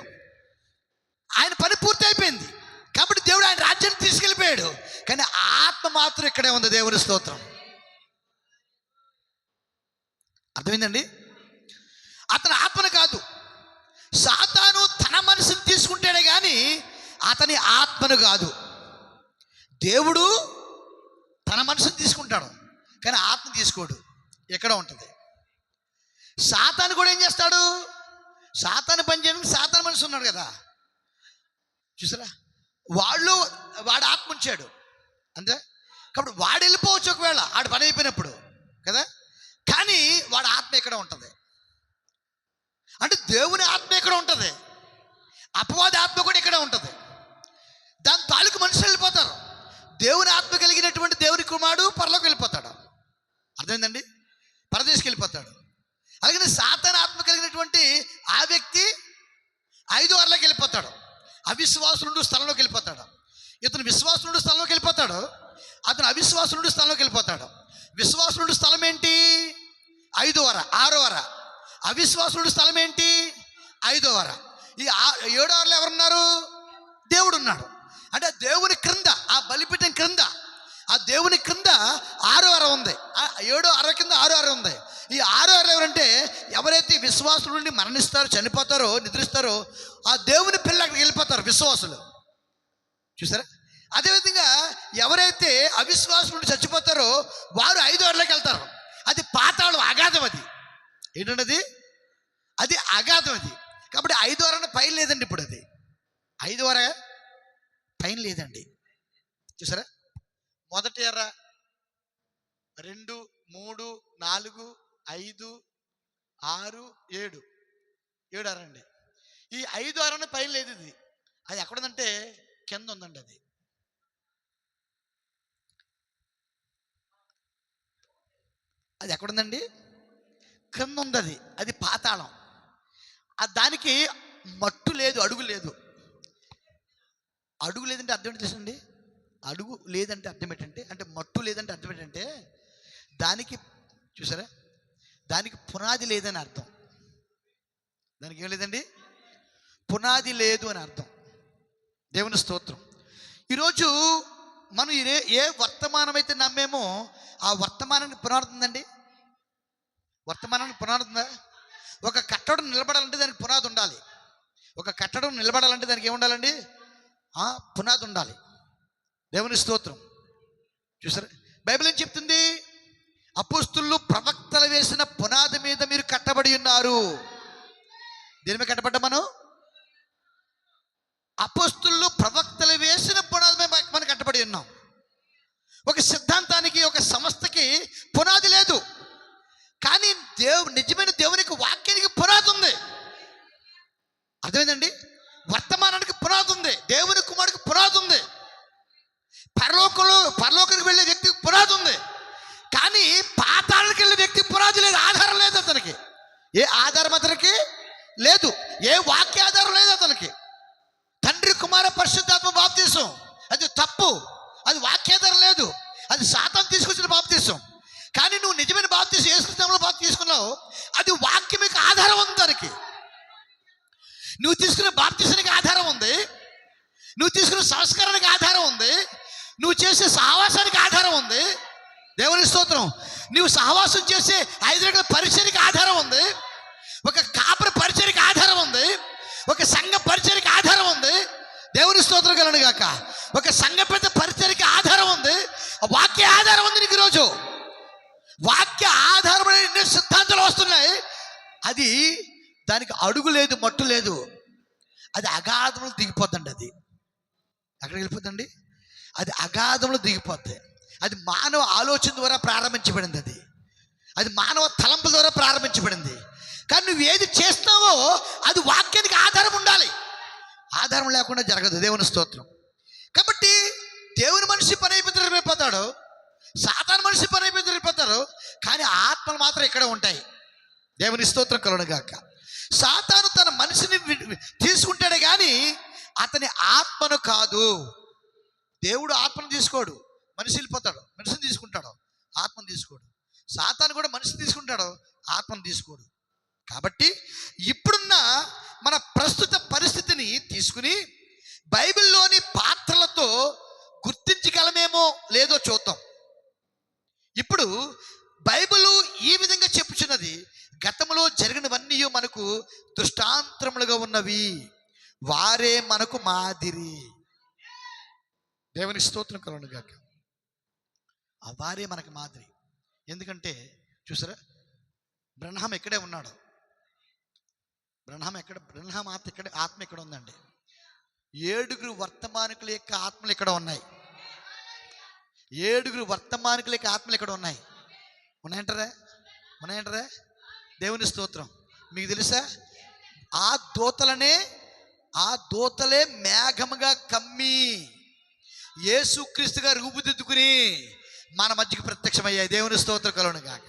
A: ఆయన పని పూర్తి అయిపోయింది కాబట్టి దేవుడు ఆయన రాజ్యాన్ని తీసుకెళ్ళిపోయాడు, కానీ ఆత్మ మాత్రం ఇక్కడే ఉంది. దేవుని స్తోత్రం. అర్థమైందండి? అతని ఆత్మను కాదు, సాతాను తన మనసుని తీసుకుంటాడే కానీ అతని ఆత్మను కాదు. దేవుడు తన మనసుని తీసుకుంటాడు కానీ ఆత్మ తీసుకోడు. ఎక్కడ ఉంటుంది? సాతాను కూడా ఏం చేస్తాడు? సాతాను పని చేయడానికి సాతాను మనిషి ఉన్నాడు కదా, చూసారా, వాడు ఆత్మ ఉంచాడు అంతే. కాబట్టి వాడు వెళ్ళిపోవచ్చు ఒకవేళ ఆడు పని అయిపోయినప్పుడు కదా, కానీ వాడి ఆత్మ ఎక్కడ ఉంటుంది అంటే దేవుని ఆత్మ ఎక్కడ ఉంటుంది, అపవాది ఆత్మ కూడా ఇక్కడ ఉంటుంది. దాని తాలూకు మనుషులు వెళ్ళిపోతారు. దేవుని ఆత్మ కలిగినటువంటి దేవుని కుమారుడు పరలోకి వెళ్ళిపోతాడు. అర్థమైందండి? పరదేశకి వెళ్ళిపోతాడు. అలాగే సాతాను ఆత్మ కలిగినటువంటి ఆ వ్యక్తి 5వ వారంలోకి వెళ్ళిపోతాడు. అవిశ్వాసులుండు స్థలంలోకి వెళ్ళిపోతాడు. ఇతను విశ్వాసులుండు స్థలంలోకి వెళ్ళిపోతాడు, అతను అవిశ్వాసులుండు స్థలంలోకి వెళ్ళిపోతాడు. విశ్వాసులుండు స్థలం ఏంటి? 5వ వార 6వ వార. అవిశ్వాసులుండు స్థలం ఏంటి? 5వ వార. ఈ 7వ వారంలో ఎవరున్నారు? దేవుడు ఉన్నాడు. అంటే దేవుని క్రింద, ఆ బలిపీఠం క్రింద, ఆ దేవుని క్రింద 6వ వారం ఉంది. 7వ వారం కింద 6వ వారం ఉంది. ఈ 6వ వారం ఎవరంటే ఎవరైతే విశ్వాసుల నుండి మరణిస్తారో, చనిపోతారో, నిద్రిస్తారో ఆ దేవుని పిల్లలు అక్కడికి వెళ్ళిపోతారు విశ్వాసులు. చూసారా? అదేవిధంగా ఎవరైతే అవిశ్వాసుల నుండి చచ్చిపోతారో వారు 5వ వారంలోకి వెళ్తారు. అది పాతాళం, అగాధం. అది ఏంటంటే అది అగాధం. అది కాబట్టి 5వ వారం పైన లేదండి. ఇప్పుడు అది 5వ వారం పైన లేదండి. చూసారా? మొదటి ఎర్ర 2, 3, 4, 5, 6, 7 అరండి. ఈ 5వ వారం పైన లేదు. ఇది అది ఎక్కడుందంటే కింద ఉందండి. అది ఎక్కడుందండి? కింద ఉంది. అది పాతాళం. దానికి మట్టు లేదు, అడుగు లేదు. అడుగు లేదంటే అర్థం ఏంటి తెలుసండి? అడుగు లేదంటే అర్థం ఏంటంటే, అంటే మట్టు లేదంటే అర్థం ఏంటంటే దానికి, చూసారా, దానికి పునాది లేదని అర్థం. దానికి ఏం లేదండి? పునాది లేదు అని అర్థం. దేవుని స్తోత్రం. ఈరోజు మనం ఏ వర్తమానం అయితే నమ్మేమో ఆ వర్తమానానికి పునాది ఉందండి. వర్తమానానికి పునాది ఉందా? ఒక కట్టడం నిలబడాలంటే దానికి పునాది ఉండాలి. ఒక కట్టడం నిలబడాలంటే దానికి ఏముండాలండి? పునాది ఉండాలి. దేవుని స్తోత్రం. చూసారా? బైబిల్ ఏం చెప్తుంది? అపోస్తులు ప్రవక్తలు వేసిన పునాది మీద మీరు కట్టబడి ఉన్నారు. దేని మీద కట్టబడ్డా మనం? నిజమైన దేవునికి వాక్యానికి పునాది ఉంది. అర్థమైందండి? వర్తమానానికి పునాది ఉంది, దేవుని కుమారుడికి పునాది ఉంది, పరలోకానికి వెళ్ళే వ్యక్తికి పునాది ఉంది. కానీ పాతాళానికి వెళ్ళే వ్యక్తికి పునాది లేదు, ఆధారం లేదు అతనికి. ఏ ఆధారం అతనికి లేదు, ఏ వాక్య ఆధారం లేదు అతనికి. తండ్రి కుమార పరిశుద్ధాత్మ బాప్తీసం అది తప్పు, అది వాక్యాధారం లేదు, అది సాతాను తీసుకొచ్చిన బాప్తీసం. కానీ నువ్వు నిజమైన బాప్తీసం యేసుక్రీస్తులో బాప్తీసం తీసుకున్నావు, అది వాక్యమికి ఆధారం ఉంది. దానికి నువ్వు తీసుకున్న బాప్తీసానికి ఆధారం ఉంది, నువ్వు తీసుకున్న సంస్కారానికి ఆధారం ఉంది, నువ్వు చేసే సహవాసానికి ఆధారం ఉంది. దేవుని స్తోత్రం. నువ్వు సహవాసం చేసే 5 రకాల పరిచర్యకి ఆధారం ఉంది, ఒక కాపరి పరిచర్యకి ఆధారం ఉంది, ఒక సంఘ పరిచర్యకి ఆధారం ఉంది. దేవుని స్తోత్రం కలను గాక. ఒక సంఘ పెద్ద పరిచర్యకి ఆధారం ఉంది, వాక్య ఆధారం ఉంది. నీకు ఈరోజు వాక్య ఆధారమైన ఎన్నో సిద్ధాంతాలు వస్తున్నాయి. అది దానికి అడుగు లేదు, మట్టు లేదు, అది అగాధంలో దిగిపోద్దండి. అది ఎక్కడికి వెళ్ళిపోద్దండి? అది అగాధంలో దిగిపోద్ది. అది మానవ ఆలోచన ద్వారా ప్రారంభించబడింది, అది మానవ తలంపుల ద్వారా ప్రారంభించబడింది. కానీ నువ్వు ఏది చేస్తావో అది వాక్యానికి ఆధారం ఉండాలి, ఆధారం లేకుండా జరగదు. దేవుని స్తోత్రం. కాబట్టి దేవుని మనిషి పని అయిపోతే వెళ్ళిపోతాడు, సాతాను మనిషి పని అయిపోతే వెళ్ళిపోతారు, కానీ ఆత్మలు మాత్రం ఇక్కడ ఉంటాయి. దేవుని స్తోత్రం కలుగుగాక. సాతాను తన మనిషిని తీసుకుంటాడే కానీ అతని ఆత్మను కాదు. దేవుడు ఆత్మను తీసుకోడు, మనిషి వెళ్ళిపోతాడు, మనిషిని తీసుకుంటాడు, ఆత్మను తీసుకోడు. సాతాను కూడా మనిషిని తీసుకుంటాడు, ఆత్మను తీసుకోడు. కాబట్టి ఇప్పుడున్న మన ప్రస్తుత పరిస్థితిని తీసుకుని బైబిల్లోని పాత్రలతో గుర్తించగలమేమో లేదో చూద్దాం. ఇప్పుడు బైబిల్ ఈ విధంగా చెప్పుచున్నది, గతంలో జరిగినవన్నీ మనకు దృష్టాంతములుగా ఉన్నవి, వారే మనకు మాదిరి. దేవునికి స్తోత్రం కలుగును గాక. ఆ వారే మనకు మాదిరి. ఎందుకంటే చూసారా, బ్రహ్మం ఇక్కడే ఉన్నాడు, బ్రహ్మం ఆత్మ ఇక్కడ ఉందండి. 7 వర్తమానికుల యొక్క ఆత్మలు ఇక్కడ ఉన్నాయి, 7 వర్తమానికుల యొక్క ఆత్మలు ఇక్కడ ఉన్నాయి. ఉన్నాయంటారా? దేవుని స్తోత్రం. మీకు తెలుసా, ఆ దూతలే మేఘముగా కమ్మి యేసుక్రీస్తుగా రూపుదిద్దుకుని మన మధ్యకి ప్రత్యక్షమయ్యాయి. దేవుని స్తోత్రం కలుగును గాక.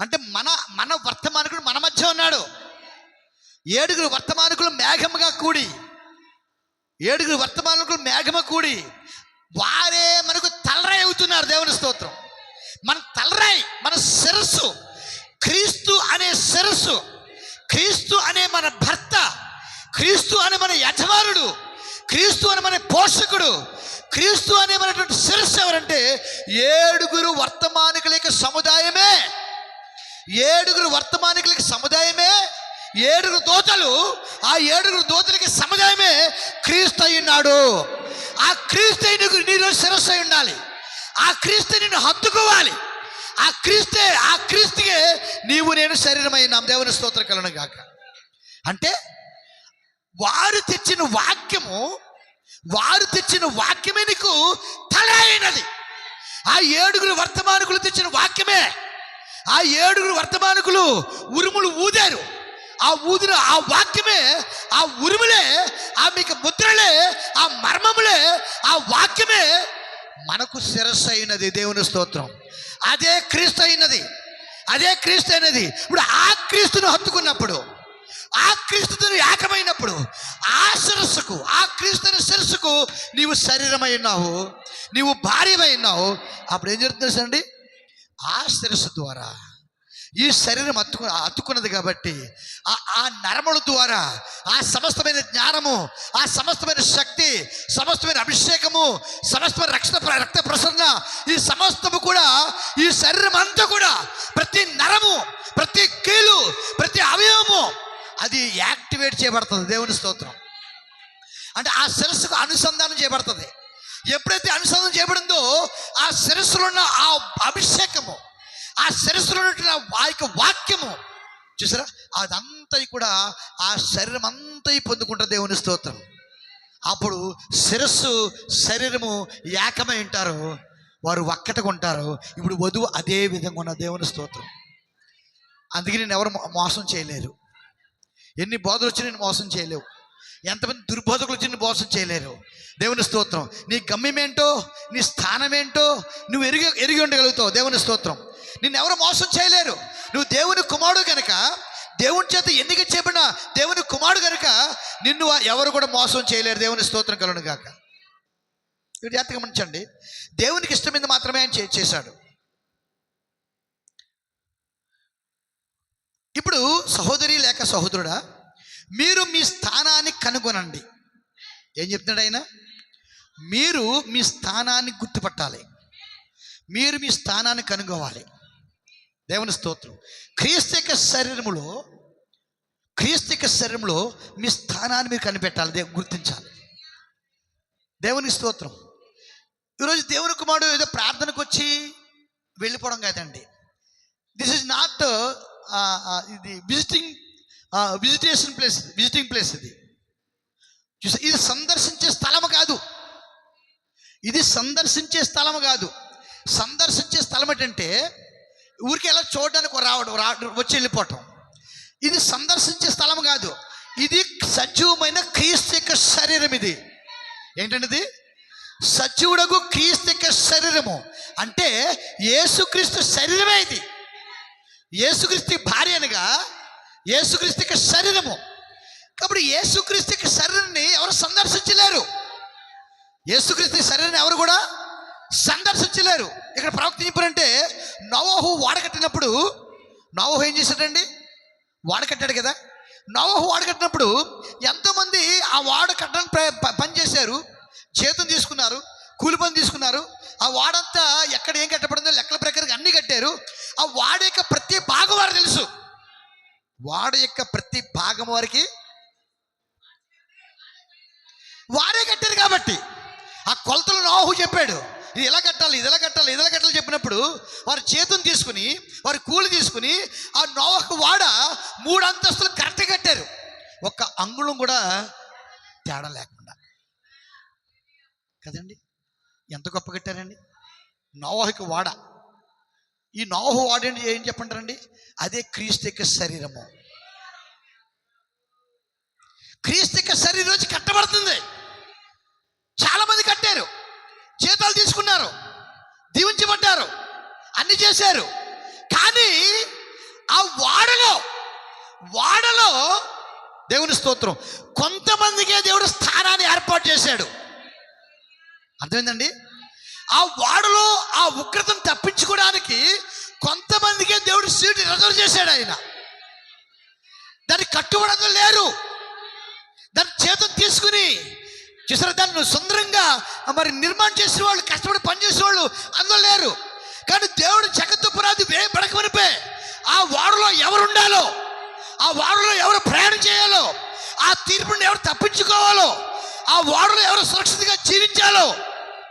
A: అంటే మన వర్తమానికుడు మన మధ్య ఉన్నాడు. 7 వర్తమానికులు మేఘముగా కూడి, 7 వర్తమానికులు మేఘమ కూడి వారే మనకు తలరాయి అవుతున్నారు. దేవుని స్తోత్రం. మన తలరాయి, మన శిరస్సు క్రీస్తు అనే శిరస్సు, క్రీస్తు అనే మన భర్త, క్రీస్తు అనే మన యజమానుడు, క్రీస్తు అనే మన పోషకుడు, క్రీస్తు అనే మనటువంటి శిరస్సు ఎవరంటే 7 వర్తమానికుల సముదాయమే. 7 వర్తమానికుల సముదాయమే 7 దూతలు. ఆ 7 దూతలకి సముదాయమే క్రీస్తు అయి ఉన్నాడు. ఆ క్రీస్తు నీలో శిరస్సు అయి ఉండాలి, ఆ క్రీస్తు నిన్ను హత్తుకోవాలి, ఆ క్రీస్తుకే నీవు నేను శరీరమైనాం. దేవుని స్తోత్రం కలుగును గాక. అంటే వారు తెచ్చిన వాక్యమే నీకు తల అయినది. ఆ 7 వర్తమానికులు తెచ్చిన వాక్యమే. ఆ 7 వర్తమానికులు ఉరుములు ఊదారు, ఆ ఊదిన ఆ వాక్యమే, ఆ ఉరుములే, ఆ మీకు ముద్రలే, ఆ మర్మములే, ఆ వాక్యమే మనకు శిరస్సు అయినది. దేవుని స్తోత్రం. అదే క్రీస్తు అయినది. ఇప్పుడు ఆ క్రీస్తును హత్తుకున్నప్పుడు, ఆ క్రీస్తుతో ఏకమైనప్పుడు, ఆ శిరస్సుకు, ఆ క్రీస్తు శిరస్సుకు నీవు శరీరమై ఉన్నావు, నీవు భార్యమై ఉన్నావు. అప్పుడు ఏం జరుగుతుంది అండి? ఆ శిరస్సు ద్వారా ఈ శరీరం అతుకున్నది కాబట్టి ఆ నరముల ద్వారా ఆ సమస్తమైన జ్ఞానము, ఆ సమస్తమైన శక్తి, సమస్తమైన అభిషేకము, సమస్తమైన రక్త ప్రసరణ, ఈ సమస్తము కూడా, ఈ శరీరం అంతా కూడా, ప్రతి నరము, ప్రతి కీలు, ప్రతి అవయవము అది యాక్టివేట్ చేయబడుతుంది. దేవుని స్తోత్రం. అంటే ఆ శిరస్సుకు అనుసంధానం చేయబడుతుంది. ఎప్పుడైతే అనుసంధానం చేయబడిందో ఆ శిరస్సులో ఉన్న ఆ అభిషేకము, ఆ శిరస్సులో ఉన్న ఆ యొక్క వాక్యము చూసారా, అదంతా కూడా ఆ శరీరం అంతా పొందుకుంటారు. దేవుని స్తోత్రం. అప్పుడు శిరస్సు శరీరము ఏకమై ఉంటారు, వారు ఒక్కటగా ఉంటారు. ఇప్పుడు వధువు అదే విధంగా ఉన్న. దేవుని స్తోత్రం. అందుకే నేను ఎవరు మోసం చేయలేరు. ఎన్ని బోధలు వచ్చి నేను మోసం చేయలేవు. ఎంతమంది దుర్బోధకులు వచ్చి నేను మోసం చేయలేరు. దేవుని స్తోత్రం. నీ గమ్యం ఏంటో, నీ స్థానం ఏంటో నువ్వు ఎరిగి ఉండగలుగుతావు. దేవుని స్తోత్రం. నిన్ను ఎవరు మోసం చేయలేరు. నువ్వు దేవుని కుమారుడు కనుక, దేవుని చేత ఎన్నిక చేయబడిన దేవుని కుమారుడు కనుక నిన్ను ఎవరు కూడా మోసం చేయలేరు. దేవుని స్తోత్రం కలుగును గాక. ఇప్పుడు జాగ్రత్తగా గమనించండి. దేవునికి ఇష్టమైంది మాత్రమే ఆయన చేశాడు. ఇప్పుడు సహోదరి లేక సహోదరుడా, మీరు మీ స్థానాన్ని కనుగొనండి. ఏం చెప్తున్నాడు ఆయన? మీరు మీ స్థానాన్ని గుర్తుపట్టాలి. మీరు మీ స్థానాన్ని కనుగొవాలి. దేవుని స్తోత్రం. క్రీస్తు యొక్క శరీరంలో మీ స్థానాన్ని మీరు కనిపెట్టాలి, గుర్తించాలి. దేవుని స్తోత్రం. ఈరోజు దేవుని కుమారుడు ఏదో ప్రార్థనకు వచ్చి వెళ్ళిపోవడం కాదండి. దిస్ ఇస్ నాట్ ఇది విజిటింగ్ ప్లేస్. ఇది సందర్శించే స్థలము కాదు. సందర్శించే స్థలం ఏంటంటే ఊరికి ఎలా చూడడానికి వచ్చి వెళ్ళిపోవటం. ఇది సందర్శించే స్థలం కాదు. ఇది సజీవమైన క్రీస్తు యొక్క శరీరం. ఇది ఏంటంటే సజీవుడగు క్రీస్తు యొక్క శరీరము అంటే యేసుక్రీస్తు శరీరమే. ఇది యేసుక్రీస్తు భార్య అనగా యేసుక్రీస్తు యొక్క శరీరము. కాబట్టి యేసుక్రీస్తు యొక్క శరీరాన్ని ఎవరు సందర్శించలేరు. యేసుక్రీస్తు శరీరాన్ని ఎవరు కూడా సందర్శించలేరు. ఇక్కడ ప్రవక్త చెప్పారంటే నోవహు వాడకట్టినప్పుడు, నోవహు ఏం చేశాడండి? వాడకట్టాడు కదా. నోవహు వాడకట్టినప్పుడు ఎంతోమంది ఆ వాడ కట్టడానికి పని చేశారు, జీతం తీసుకున్నారు, కూలి పని తీసుకున్నారు. ఆ వాడంతా ఎక్కడ ఏం కట్టబడిందో లెక్కల ప్రకారం అన్ని కట్టారు. ఆ వాడ యొక్క ప్రతి భాగం వారికి తెలుసు. వాడ యొక్క ప్రతి భాగం వారికి వారే కట్టారు. కాబట్టి ఆ కొలతలు నోవహు చెప్పాడు, ఇది ఎలా కట్టాలి, ఇది ఎలా కట్టాలి, ఇది ఎలా కట్టాలి చెప్పినప్పుడు వారి చేతులు తీసుకుని, వారి కూలి తీసుకుని ఆ నోవహు వాడ 3 అంతస్తులు కరెక్ట్గా కట్టారు. ఒక్క అంగుళం కూడా తేడా లేకుండా కదండి. ఎంత గొప్ప కట్టారండి నోవహుకి వాడ. ఈ నోవహు వాడ ఏం చెప్పంటారండి? అదే క్రీస్తు యొక్క శరీరము. క్రీస్తు యొక్క శరీరం రోజు కట్టబడుతుంది. చాలా మంది కట్టారు, జీతాలు తీసుకున్నారు, దీవించబడ్డారు, అన్ని చేశారు. కానీ ఆ వాడలో దేవుని స్తోత్రం కొంతమందికే దేవుడు స్థానాన్ని ఏర్పాటు చేశాడు. అర్థమైందండి? ఆ వాడలో ఆ ఉగ్రతను తప్పించుకోవడానికి కొంతమందికే దేవుడు సీటు రిజర్వ్ చేశాడు. ఆయన దాన్ని కట్టుబడంలో లేరు. దాన్ని చేతులు తీసుకుని చూసారా, దాన్ని సుందరంగా మరి నిర్మాణం చేసిన వాళ్ళు, కష్టపడి పనిచేసే వాళ్ళు అందులో లేరు. కానీ దేవుడు జగత్తు పునాది వేయబడకమనిపే ఆ వాడలో ఎవరు ఉండాలో, ఆ వాడలో ఎవరు ప్రయాణం చేయాలో, ఆ తీర్పుని ఎవరు తప్పించుకోవాలో, ఆ వాడలో ఎవరు సురక్షితంగా జీవించాలో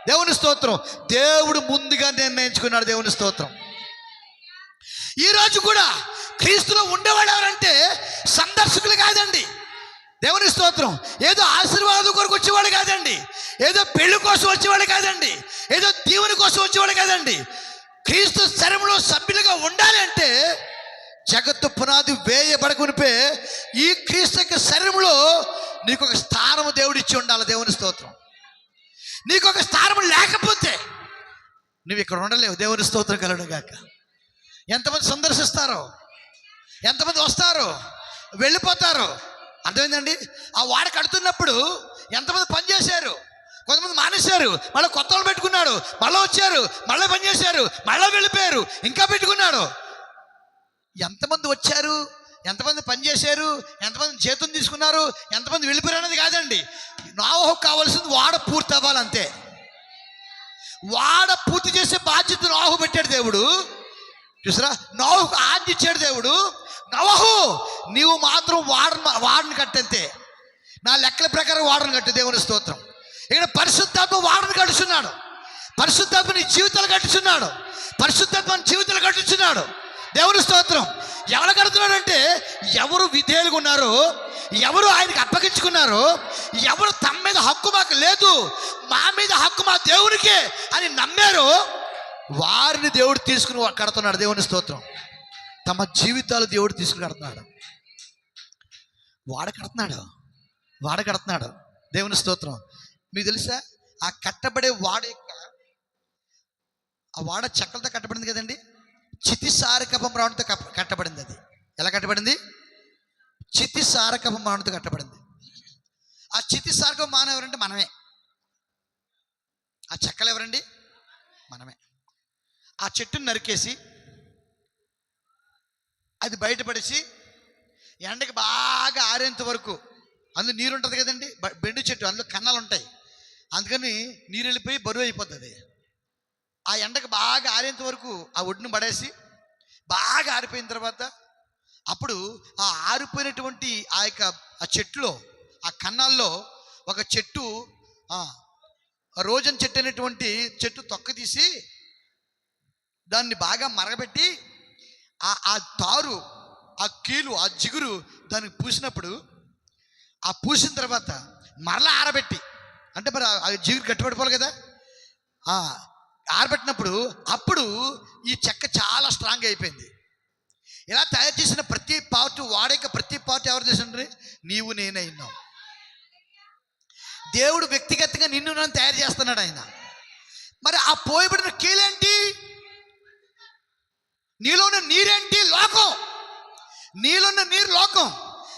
A: దేవుని స్తోత్రం దేవుడు ముందుగా నిర్ణయించుకున్నాడు. దేవుని స్తోత్రం. ఈరోజు కూడా క్రీస్తులో ఉండేవాడు ఎవరంటే సందర్శకులు కాదండి. దేవుని స్తోత్రం. ఏదో ఆశీర్వాదం కొరకు వచ్చేవాడు కాదండి, ఏదో పెళ్లి కోసం వచ్చేవాడు కాదండి, ఏదో దీవెన కోసం వచ్చేవాడు కాదండి. క్రీస్తు శరీరంలో సభ్యులుగా ఉండాలి అంటే జగత్తు పునాది వేయబడకునిపే ఈ క్రీస్తు యొక్క శరీరంలో నీకు ఒక స్థానము దేవుడు ఇచ్చి ఉండాలి. దేవుని స్తోత్రం. నీకు ఒక స్థానం లేకపోతే నువ్వు ఇక్కడ ఉండలేవు. దేవుని స్తోత్రం కలుగును గాక. ఎంతమంది సందర్శిస్తారో, ఎంతమంది వస్తారో, వెళ్ళిపోతారో. అర్థమైందండి? ఆ వాడ కడుతున్నప్పుడు ఎంతమంది పని చేశారు, కొంతమంది మానేశారు, మళ్ళీ కొత్త వాళ్ళు పెట్టుకున్నాడు, మళ్ళీ వచ్చారు, మళ్ళీ పని చేశారు, మళ్ళీ వెళ్ళిపోయారు, ఇంకా పెట్టుకున్నాడు. ఎంతమంది వచ్చారు, ఎంతమంది పని చేశారు, ఎంతమంది జీతం తీసుకున్నారు, ఎంతమంది వెళ్ళిపోయారు అనేది కాదండి. నోవహుకు కావాల్సింది వాడ పూర్తి అవ్వాలంతే. వాడ పూర్తి చేసే బాధ్యత నోవహు పెట్టాడు దేవుడు. చూసారా, నోవహుకు ఆజ్ఞ ఇచ్చాడు దేవుడు. నోవహు నీవు మాత్రం వాడని కట్టంతే, నా లెక్కల ప్రకారం వాడని కట్టు. దేవుని స్తోత్రం. ఇక్కడ పరిశుద్ధాత్మ వాడని కట్టుచున్నాడు. పరిశుద్ధాత్మ నీ జీవితాలు కట్టుచున్నాడు. పరిశుద్ధాత్మ జీవితాలు కట్టుచున్నాడు. దేవుని స్తోత్రం. ఎవరు కడుతున్నాడంటే ఎవరు విధేయులుగా ఉన్నారో, ఎవరు ఆయనకి అప్పగించుకున్నారో, ఎవరు తమ మీద హక్కు మాకు లేదు, మా మీద హక్కు మా దేవునికే అని నమ్మారో వారిని దేవుడు తీసుకుని కడుతున్నాడు. దేవుని స్తోత్రం. తమ జీవితాలు దేవుడు తీసుకుని కడుతున్నాడు. వాడ కడుతున్నాడు. దేవుని స్తోత్రం. మీకు తెలుసా, ఆ కట్టబడే ఆ వాడ చెక్కలతో కట్టబడింది కదండి. చితిసారకపు మ్రాణుతో కట్టబడింది. అది ఎలా కట్టబడింది? చితిసారకపు మ్రాణుతో కట్టబడింది. ఆ చితిసారకపు మానవ ఎవరంటే మనమే. ఆ చెక్కలు ఎవరండి? మనమే. ఆ చెట్టుని నరికేసి అది బయటపడేసి ఎండకి బాగా ఆరేంత వరకు, అందులో నీరు ఉంటుంది కదండి, బెండు చెట్టు, అందులో కన్నాలు ఉంటాయి, అందుకని నీరు వెళ్ళిపోయి బరువు అయిపోతుంది. ఆ ఎండకు బాగా ఆరేంత వరకు ఆ ఒడ్డును పడేసి బాగా ఆరిపోయిన తర్వాత అప్పుడు ఆ ఆరిపోయినటువంటి ఆ చెట్టులో, ఆ కన్నాల్లో ఒక చెట్టు, రోజన్ చెట్టు అనేటువంటి చెట్టు తొక్క తీసి దాన్ని బాగా మరగబెట్టి ఆ తారు, ఆ కీలు, ఆ జిగురు దానికి పూసినప్పుడు, ఆ పూసిన తర్వాత మరలా ఆరబెట్టి, అంటే మరి ఆ జిగురు గట్టిపడిపోవాలి కదా, ఆరబెట్టినప్పుడు అప్పుడు ఈ చెక్క చాలా స్ట్రాంగ్ అయిపోయింది. ఇలా తయారు చేసిన ప్రతి పార్ట్, వాడక ప్రతి పార్ట్ ఎవరు చేసిండ్రి? నీవు నేనే ఉన్నావు. దేవుడు వ్యక్తిగతంగా నిన్ను నన్ను తయారు చేస్తున్నాడు ఆయన. మరి ఆ పోయబడిన కీలేంటి? నీలోని నీరేంటి? లోకం. నీలోన్న నీరు లోకం.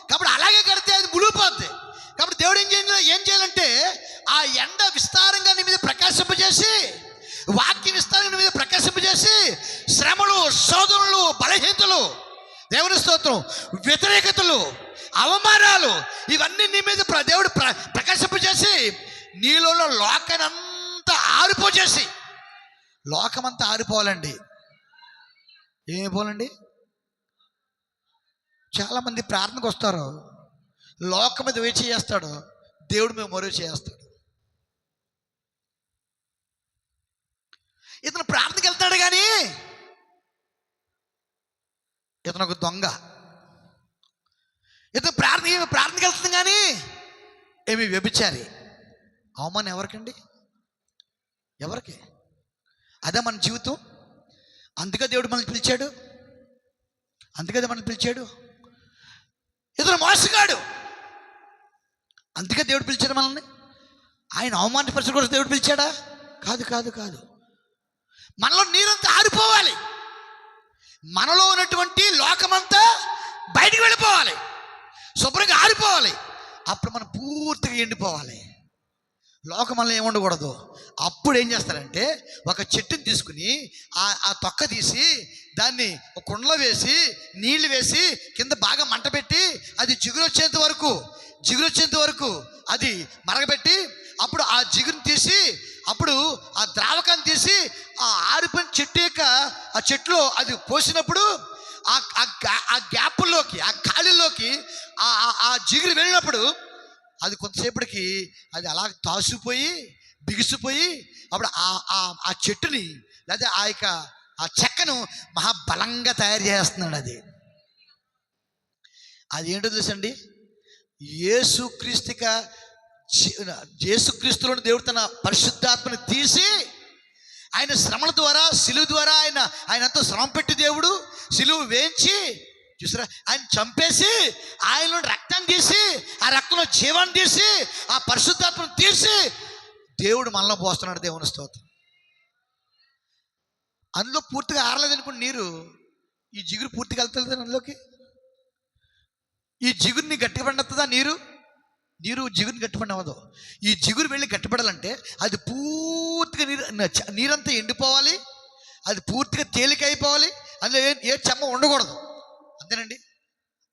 A: కాబట్టి అలాగే కడితే అది మునిగిపోద్ది. కాబట్టి దేవుడు ఏం చేయాలంటే ఆ ఎండ విస్తారంగా నీ మీద ప్రకాశింపజేసి, వాక్య విస్తారంగా నీ మీద ప్రకాశింపజేసి, శ్రమలు, శోధనలు, బలహీనతలు, దేవుని స్తోత్రం, వ్యతిరేకతలు, అవమానాలు, ఇవన్నీ నీ మీద దేవుడు ప్రకాశింపజేసి నీలో లోకానంతా ఆరిపోజేసి, లోకమంతా ఆరిపోవాలండి. ఏమైపోవాలండి? చాలామంది ప్రార్థనకు వస్తారు, లోకం మీద వేచి చేస్తాడు, దేవుడు మేము మరో చేస్తాడు. ఇతను ప్రార్థనకి వెళ్తాడు కానీ ఇతను ఒక దొంగ. ఇతను ప్రార్థనకి వెళ్తుంది కానీ ఏమి వ్యభిచారి. అవమానం ఎవరికండి? ఎవరికి? అదే మన జీవితం. అందుకే దేవుడు మనల్ని పిలిచాడు. అందుకే మనల్ని పిలిచాడు. ఇతను మోసగాడు, అందుకే దేవుడు పిలిచాడు మనల్ని. ఆయన అవమానపరచడం కోసం దేవుడు పిలిచాడా? కాదు కాదు కాదు. మనలో నీరంతా ఆరిపోవాలి. మనలో ఉన్నటువంటి లోకమంతా బయటికి వెళ్ళిపోవాలి, శుభ్రంగా ఆరిపోవాలి. అప్పుడు మనం పూర్తిగా ఎండిపోవాలి. లోకం వల్ల ఏముండకూడదు. అప్పుడు ఏం చేస్తారంటే ఒక చెట్టుని తీసుకుని ఆ తొక్క తీసి దాన్ని ఒక కుండలో వేసి నీళ్లు వేసి కింద బాగా మంట పెట్టి అది జిగురు వచ్చేంత వరకు అది మరగబెట్టి అప్పుడు ఆ జిగురుని తీసి అప్పుడు ఆ ద్రావకాన్ని తీసి ఆ ఆరిపోయిన చెట్టు యొక్క ఆ చెట్టులో అది పోసినప్పుడు ఆ గ్యాపుల్లోకి, ఆ ఖాళీల్లోకి ఆ జిగురు వెళ్ళినప్పుడు అది కొంతసేపటికి అది అలా తాసిపోయి బిగిసిపోయి అప్పుడు ఆ చెట్టుని లేదా ఆ చెక్కను మహాబలంగా తయారు చేస్తున్నాడు. అది ఏంటో తెలుసండి, యేసుక్రీస్తులోని దేవుడు తన పరిశుద్ధాత్మను తీసి ఆయన శ్రమల ద్వారా, సిలువ ద్వారా ఆయన ఎంతో శ్రమ పెట్టి దేవుడు సిలువ వేయించి చూసారా, ఆయన చంపేసి ఆయనలో రక్తాన్ని తీసి ఆ రక్తంలో జీవాన్ని తీసి ఆ పరిశుద్ధాత్మను తీసి దేవుడు మనలో పోస్తున్నాడు. దేవుని స్తోత్రం. అందులో పూర్తిగా ఆరలేదనుకోండి నీరు, ఈ జిగురు పూర్తిగా వెళ్తుంది అందులోకి. ఈ జిగురిని గట్టిపడినదా నీరు జిగురిని గట్టిపడినవదు. ఈ జిగురు వెళ్ళి గట్టిపడాలంటే అది పూర్తిగా నీరంతా ఎండిపోవాలి, అది పూర్తిగా తేలిక అయిపోవాలి, అందులో ఏ చెమ్మ ఉండకూడదు. అంతేనండి.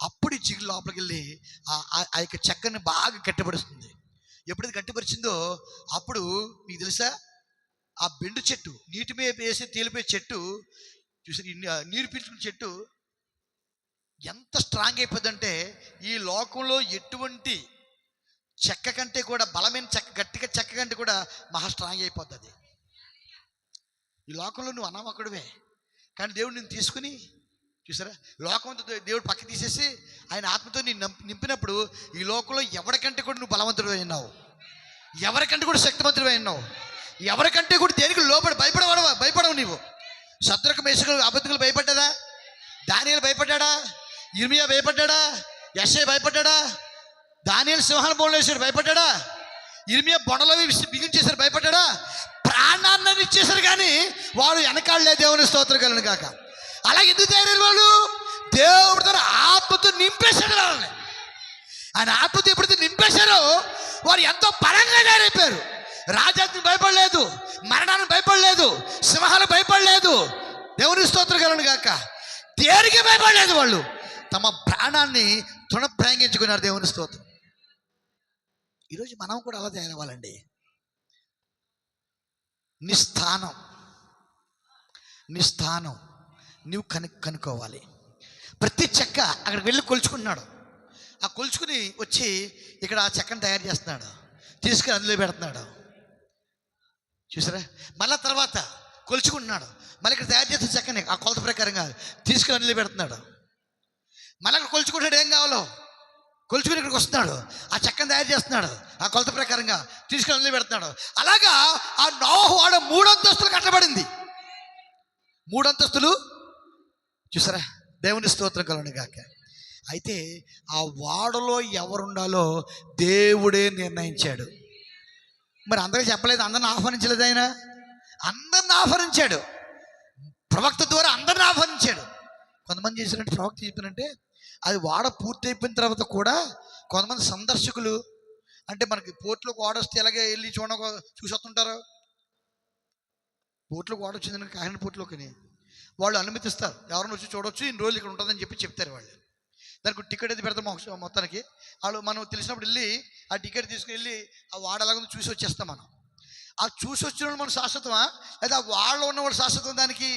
A: అప్పుడు ఈ జిగురు లోపలికి వెళ్ళి ఆ యొక్క చెక్కని బాగా గట్టిపరుస్తుంది. ఎప్పుడైతే గట్టిపరిచిందో అప్పుడు మీకు తెలుసా, ఆ బెండు చెట్టు, నీటి మీద వేసి తేలిపోయే చెట్టు చూసి, నీరు పీల్చుకునే చెట్టు ఎంత స్ట్రాంగ్ అయిపోద్దంటే ఈ లోకంలో ఎటువంటి చెక్క కంటే కూడా బలమైన చెక్క, గట్టిగా చెక్క కంటే కూడా మహా స్ట్రాంగ్ అయిపోద్ది అది. ఈ లోకంలో నువ్వు అనామకుడివే, కానీ దేవుడు నిన్ను తీసుకుని చూసారా, లోకంతో దేవుడు పక్క తీసేసి ఆయన ఆత్మతో నేను నింపినప్పుడు ఈ లోకంలో ఎవరికంటే కూడా నువ్వు బలవంతుడు అయినావు, ఎవరికంటే కూడా శక్తివంతుడు అయినావు, ఎవరికంటే కూడా దేనికి లోపడి భయపడవు నీవు. శత్రుకు మేషకులు అబద్ధకులు భయపడ్డదా? దానియేలు భయపడ్డా? ఇర్మియా భయపడ్డా? యెషయా భయపడ్డా? దానియేలు సింహాల బోన్లో వేసాడు, భయపడ్డా? ఇర్మియా బొండలో బిగించేశారు, భయపడ్డా? ప్రాణాన్ని ఇచ్చేశారు, కానీ వాడు వెనకాడలే. దేవుని స్తోత్రం కలను కాక. అలాగే ఎందుకు తయారయ్యారు వాళ్ళు? దేవుడు తన ఆత్మతో నింపేశాడు వాళ్ళని. ఆయన ఆత్మతో ఎప్పుడైతే నింపేశారో వారు ఎంతో పరంగా తయారైపోయారు. రాజానికి భయపడలేదు, మరణానికి భయపడలేదు, సింహాలకు భయపడలేదు. దేవుని స్తోత్రం కలను కాక. దేనికి భయపడలేదు. వాళ్ళు తమ ప్రాణాన్ని తృణప్రాయించుకున్నారు. దేవుని స్తోత్రం. ఈరోజు మనం కూడా అలా తయారవ్వాలండి. నిస్థానం నువ్వు కనుక్కోవాలి. ప్రతి చెక్క అక్కడికి వెళ్ళి కొలుచుకుంటున్నాడు. ఆ కొలుచుకుని వచ్చి ఇక్కడ ఆ చెక్కను తయారు చేస్తున్నాడు, తీసుకుని అందులో పెడుతున్నాడు. చూసారా? మళ్ళీ తర్వాత కొలుచుకుంటున్నాడు, మళ్ళీ ఇక్కడ తయారు చేసిన చెక్కని ఆ కొలత ప్రకారంగా తీసుకుని అందులో పెడుతున్నాడు. మళ్ళీ అక్కడ కొలుచుకుంటాడు, ఏం కావాలో కొలుచుకుని ఇక్కడికి వస్తున్నాడు, ఆ చెక్కను తయారు చేస్తున్నాడు, ఆ కొలత ప్రకారంగా తీసుకుని అందులో పెడుతున్నాడు. అలాగా ఆ నోహు వాడ 3 అంతస్తులు కట్టబడింది. 3 అంతస్తులు. చూసారా? దేవుని స్తోత్రం కలుగును గాక. అయితే ఆ వాడలో ఎవరుండాలో దేవుడే నిర్ణయించాడు. మరి అందరికీ చెప్పలేదు, అందరిని ఆహ్వానించలేదు. ఆయన అందరిని ఆహ్వానించాడు, ప్రవక్త ద్వారా అందరిని ఆహ్వానించాడు. కొంతమంది చేసినట్టు ప్రవక్త చెప్పినంటే అది వాడ పూర్తి అయిపోయిన తర్వాత కూడా కొంతమంది సందర్శకులు, అంటే మనకి పోర్ట్లోకి వాడ వస్తే ఎలాగే వెళ్ళి చూసి వస్తుంటారు. పోర్ట్లోకి వాడ వచ్చిందని కాకినాడ పోర్ట్లోకి వాళ్ళు అనుమతిస్తారు, ఎవరైనా వచ్చి చూడవచ్చు, ఇన్ని రోజులు ఇక్కడ ఉంటుందని చెప్తారు వాళ్ళు. దానికి టికెట్ అయితే పెడతాం మొత్తానికి. వాళ్ళు మనం తెలిసినప్పుడు వెళ్ళి ఆ టికెట్ తీసుకుని వెళ్ళి ఆ వాడ ఎలాగో చూసి వచ్చేస్తాం. మనం ఆ చూసి వచ్చిన వాళ్ళు మన శాశ్వతమా, లేదా ఆ వాళ్ళలో ఉన్నవాళ్ళు శాశ్వతం? దానికి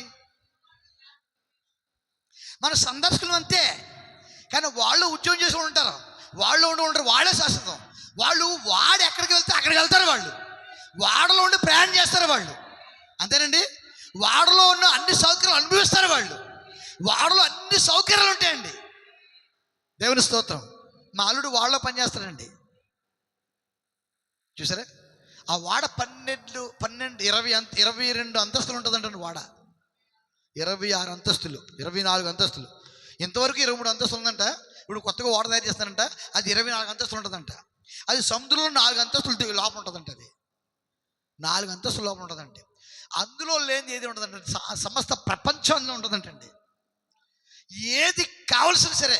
A: మన సందర్శకులు అంతే, కానీ వాళ్ళు ఉద్యోగం చేసి ఉంటారు, వాళ్ళు ఉంటారు, వాళ్ళే శాశ్వతం. వాళ్ళు వాడు ఎక్కడికి వెళ్తే అక్కడికి వెళ్తారు, వాళ్ళు వాడలో ఉండి ప్రయాణం చేస్తారు వాళ్ళు, అంతేనండి. వాడలో ఉన్న అన్ని సౌకర్యాలు అనుభవిస్తారు వాళ్ళు. వాడలో అన్ని సౌకర్యాలు ఉంటాయండి. దేవుని స్తోత్రం. మా అల్లుడు వాడలో పనిచేస్తాడండి. చూసారా? ఆ వాడ 12, 22 అంతస్తులు ఉంటుందంటండి. వాడ 26 అంతస్తులు, 24 అంతస్తులు. ఇంతవరకు 23 అంతస్తులు ఉందంట. ఇప్పుడు కొత్తగా వాడ తయారు చేస్తానంట, అది 24 అంతస్తులు ఉంటుందంట. అది సముద్రంలో 4 అంతస్తులు లోపల ఉంటుందంట. అది 4 అంతస్తులు లోపల ఉంటుందంటే అందులో లేనిది ఏది ఉండదంటే సమస్త ప్రపంచంలో ఉంటుందంటండి. ఏది కావలసిన సరే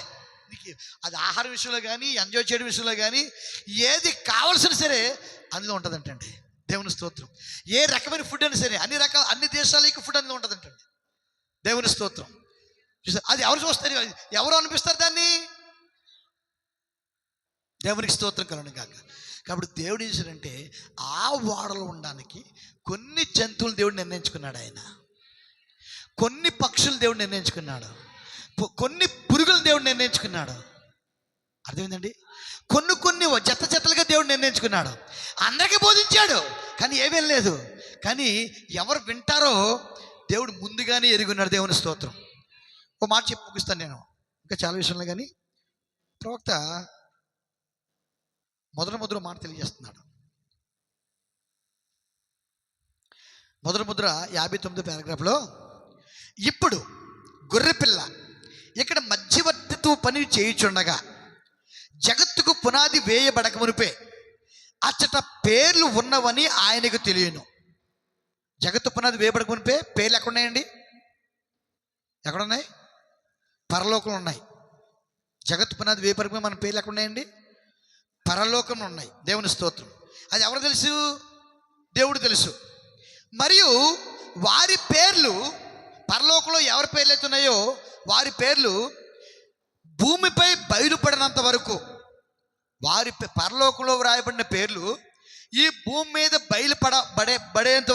A: నీకు, అది ఆహారం విషయంలో కానీ, ఎంజాయ్ చేయడం విషయంలో కానీ, ఏది కావలసిన సరే అందులో ఉంటుందంటండి. దేవుని స్తోత్రం. ఏ రకమైన ఫుడ్ అయినా సరే, అన్ని దేశాలకి ఫుడ్ అందులో ఉంటుందంటండి. దేవుని స్తోత్రం. చూసారు? అది ఎవరు చూస్తారు? ఎవరు అనిపిస్తారు దాన్ని? దేవునికి స్తోత్రం కలుగును గాక. కాబట్టి దేవుడు ఏం చేశాడంటే ఆ వాడలో ఉండడానికి కొన్ని జంతువులు దేవుడు నిర్ణయించుకున్నాడు. ఆయన కొన్ని పక్షులు దేవుడు నిర్ణయించుకున్నాడు, కొన్ని పురుగులు దేవుడు నిర్ణయించుకున్నాడు. అర్థమైందండి? కొన్ని జతలుగా దేవుడు నిర్ణయించుకున్నాడు. అందరికీ బోధించాడు, కానీ ఏమేం లేదు. కానీ ఎవరు వింటారో దేవుడు ముందుగానే ఎరుగున్నాడు. దేవుని స్తోత్రం. ఒక మాట చెప్పి ముగిస్తాను నేను, ఇంకా చాలా విషయంలో. కానీ ప్రవక్త మొదటి మాట తెలియజేస్తున్నాడు. మొదటి ముద్ర 59వ పారాగ్రాఫ్లో, ఇప్పుడు గొర్రెపిల్ల ఇక్కడ మధ్యవర్తిత్వ పని చేయుచుండగా జగత్తుకు పునాది వేయబడక మునిపే అచ్చట పేర్లు ఉన్నవని ఆయనకు తెలియను. జగత్తు పునాది వేయబడక మునిపే పేర్లు ఎక్కడున్నాయండి? ఎక్కడున్నాయి? పరలోకంలో ఉన్నాయి. జగత్తు పునాది వేయబడక మన పేర్లు ఎక్కడున్నాయండి? పరలోకంలో ఉన్నాయి. దేవుని స్తోత్రం. అది ఎవరు తెలుసు? దేవుడు తెలుసు. మరియు వారి పేర్లు, పరలోకంలో ఎవరి పేర్లు అయితే ఉన్నాయో వారి పేర్లు భూమిపై బయలుపడినంత వరకు, వారి పరలోకంలో వ్రాయబడిన పేర్లు ఈ భూమి మీద బయలుపడేంత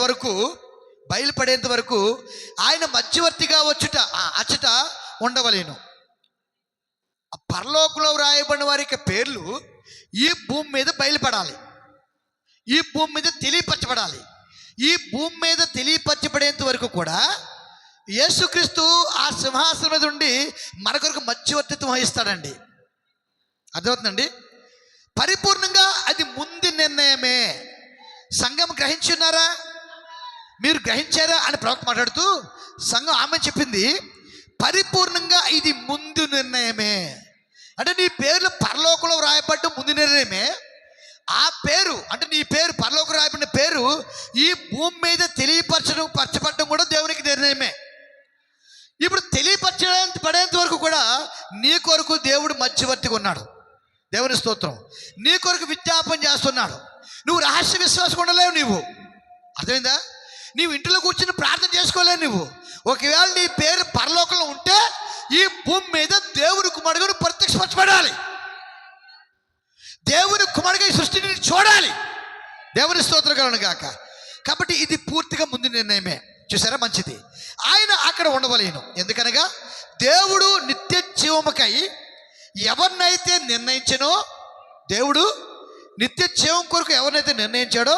A: వరకు ఆయన మధ్యవర్తిగా అచ్చట ఉండవలేను. పరలోకంలో వ్రాయబడిన వారికి పేర్లు ఈ భూమి మీద బయలుపడాలి, ఈ భూమి మీద తెలియపరచబడాలి. ఈ భూమి మీద తెలియపరచబడేంత వరకు కూడా యేసుక్రీస్తు ఆ సింహాసనం మీద ఉండి మన కొరకు మధ్యవర్తిత్వం వహిస్తాడండి. అర్థమవుతుందండి? పరిపూర్ణంగా అది ముందు నిర్ణయమే. సంఘం గ్రహించున్నారా? మీరు గ్రహించారా అని ప్రవక్త మాట్లాడుతూ సంఘం ఆమె చెప్పింది, పరిపూర్ణంగా ఇది ముందు నిర్ణయమే. అంటే నీ పేర్లు పరలోకంలో రాయబడ్డ ముందు నిర్ణయమే. ఆ పేరు అంటే నీ పేరు పరలోకంలో రాయబడిన పేరు ఈ భూమి మీద పరచబడడం కూడా దేవునికి నిర్ణయమే. ఇప్పుడు పడేంత వరకు కూడా నీ కొరకు దేవుడు మధ్యవర్తిగా ఉన్నాడు. దేవుని స్తోత్రం. నీ కొరకు విజ్ఞాపన చేస్తున్నాడు. నువ్వు రహస్య విశ్వాసం ఉండలేవు. నువ్వు అర్థమైందా? నీవు ఇంట్లో కూర్చుని ప్రార్థన చేసుకోలేవు. నువ్వు ఒకవేళ నీ పేరు పరలోకంలో ఉంటే ఈ భూమి మీద దేవుని కుమారుడుగా ప్రత్యక్షపరచబడాలి. దేవుని కుమారుడుగా ఈ సృష్టిని చూడాలి. దేవుని స్తోత్రం కలుగును గాక. కాబట్టి ఇది పూర్తిగా ముందు నిర్ణయమే. చూసారా? మంచిది. ఆయన అక్కడ ఉండవలేను. ఎందుకనగా దేవుడు నిత్య జీవముకై ఎవరినైతే నిర్ణయించానో, దేవుడు నిత్య జీవం కొరకు ఎవరినైతే నిర్ణయించాడో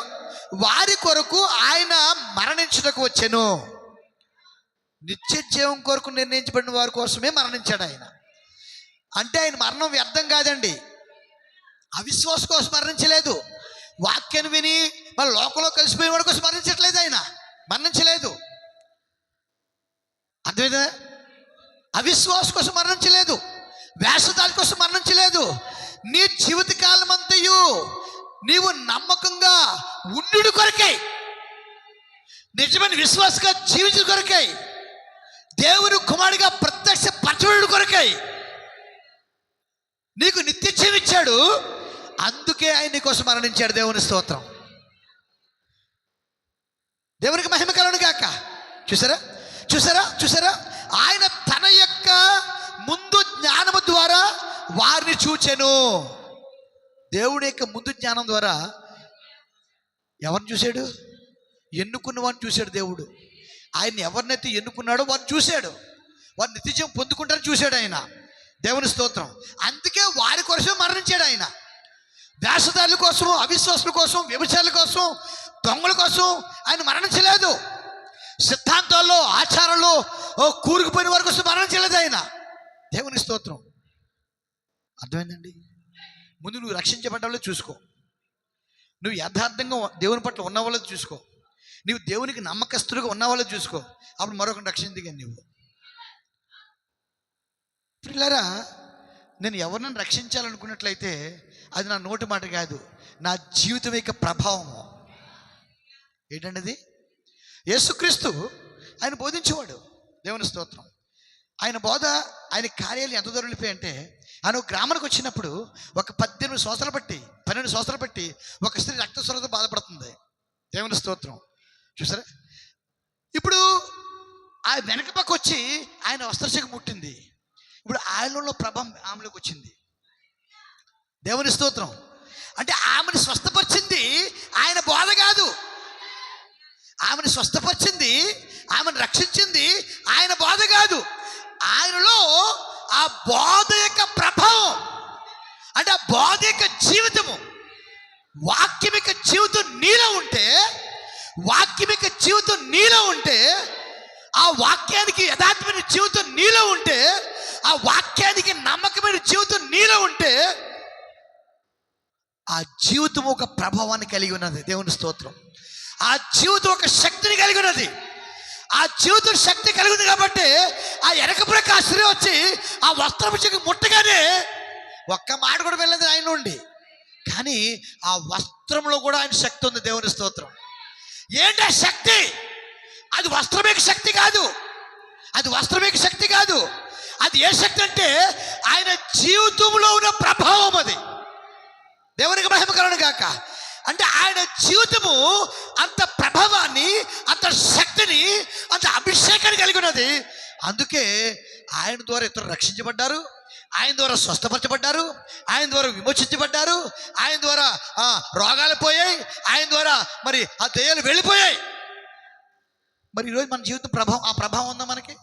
A: వారి కొరకు ఆయన మరణించుటకు వచ్చెను. నిత్య జీవం కొరకు నిర్ణయించబడిన వారి కోసమే మరణించాడు ఆయన. అంటే ఆయన మరణం వ్యర్థం కాదండి. అవిశ్వాసం కోసం మరణించలేదు. వాక్యాన్ని విని మన లోకంలో కలిసిపోయే వాడి కోసం మరణించట్లేదు. ఆయన మరణించలేదు. అర్థమైందా? అవిశ్వాసం కోసం మరణించలేదు. వేషధారి కోసం మరణించలేదు. నీ జీవితకాలం అంతయు నీవు నమ్మకంగా ఉండు కొరకై, నిజమైన విశ్వాసంగా జీవించడం కొరకై, దేవుని కుమారుడిగా ప్రత్యక్ష పరచబడు కొరకై నీకు నిత్య జీవం ఇచ్చాడు. అందుకే ఆయన నీ కోసం మరణించాడు. దేవుని స్తోత్రం. దేవునికి మహిమ కలుగును గాక. చూసారా? చూసారా? చూసారా? ఆయన తన యొక్క ముందు జ్ఞానము ద్వారా వారిని చూచెను. దేవుడి యొక్క ముందు జ్ఞానం ద్వారా ఎవరిని చూశాడు? ఎన్నుకున్న వాడిని చూశాడు. దేవుడు ఆయన ఎవరినైతే ఎన్నుకున్నాడో వారిని చూశాడు. వారు నిత్యం పొందుకుంటారని చూశాడు ఆయన. దేవుని స్తోత్రం. అందుకే వారి కోసం మరణించాడు ఆయన. వేషధారుల కోసం, అవిశ్వాసుల కోసం, వ్యభిచారుల కోసం, దొంగల కోసం ఆయన మరణించలేదు. సిద్ధాంతాల్లో, ఆచారాల్లో కూరుకుపోయిన వారి కోసం మరణించలేదు ఆయన. దేవుని స్తోత్రం. అర్థమైందండి? ముందు నువ్వు రక్షించబడ్డాలో చూసుకో. నువ్వు యథార్థంగా దేవుని పట్ల ఉన్న వాళ్ళని చూసుకో. నువ్వు దేవునికి నమ్మకస్తులుగా ఉన్న వాళ్ళని చూసుకో. అప్పుడు మరొకరిని రక్షించగా నువ్వు. పిల్లరా, నేను ఎవరినైనా రక్షించాలనుకున్నట్లయితే అది నా నోటి మాట కాదు, నా జీవితం యొక్క ప్రభావం. ఏంటండి అది? యేసుక్రీస్తు ఆయన బోధించేవాడు. దేవుని స్తోత్రం. ఆయన బోధ, ఆయన కార్యాలు ఎంత దూరం వెళ్ళిపోయాయంటే, ఆయన ఒక గ్రామానికి వచ్చినప్పుడు ఒక 12 సంవత్సరాలు బట్టి ఒక స్త్రీ రక్తస్వరతో బాధపడుతుంది. దేవుని స్తోత్రం. చూసారా? ఇప్పుడు ఆ వెనక పక్క వచ్చి ఆయన వస్త్రశిఖ ముట్టింది. ఇప్పుడు ఆయనలో ప్రభావం ఆమెలోకి వచ్చింది. దేవుని స్తోత్రం. అంటే ఆమెను స్వస్థపరిచింది ఆయన బోధ కాదు. ఆమెను స్వస్థపరిచింది, ఆమెను రక్షించింది ఆయన బోధ కాదు. ఆయనలో ఆ బోధ యొక్క ప్రభావం, అంటే ఆ బోధ యొక్క జీవితము, వాక్యం యొక్క జీవితం నీలో ఉంటే, ఆ వాక్యానికి యథార్థమైన జీవితం నీలో ఉంటే, ఆ వాక్యానికి నమ్మకమైన జీవితం నీలో ఉంటే, ఆ జీవితం ఒక ప్రభావాన్ని కలిగి ఉన్నది. దేవుని స్తోత్రం. ఆ జీవితం ఒక శక్తిని కలిగి ఉన్నది. ఆ జీవితం శక్తి కలిగింది కాబట్టి ఆ ఎనకపురక ఆ స్త్రీ వచ్చి ఆ వస్త్రపు ముట్టగానే ఒక్క మాట కూడా వెళ్ళదు ఆయన నుండి. కానీ ఆ వస్త్రంలో కూడా ఆయన శక్తి ఉంది. దేవుని స్తోత్రం. ఏంటి ఆ శక్తి? అది వస్త్రమేక శక్తి కాదు. అది ఏ శక్తి అంటే ఆయన జీవితంలో ఉన్న ప్రభావం. అది దేవునికి మహిమ కలుగును గాక. అంటే ఆయన జీవితము అంత ప్రభావాన్ని, అంత శక్తిని, అంత అభిషేకాన్ని కలిగి ఉన్నది. అందుకే ఆయన ద్వారా ఇతరులు రక్షించబడ్డారు, ఆయన ద్వారా స్వస్థపరచబడ్డారు, ఆయన ద్వారా విమోచించబడ్డారు, ఆయన ద్వారా రోగాలు పోయాయి, ఆయన ద్వారా మరి ఆ దయ్యాలు వెళ్ళిపోయాయి. మరి ఈరోజు మన జీవితం ఆ ప్రభావం ఉందా? మనకి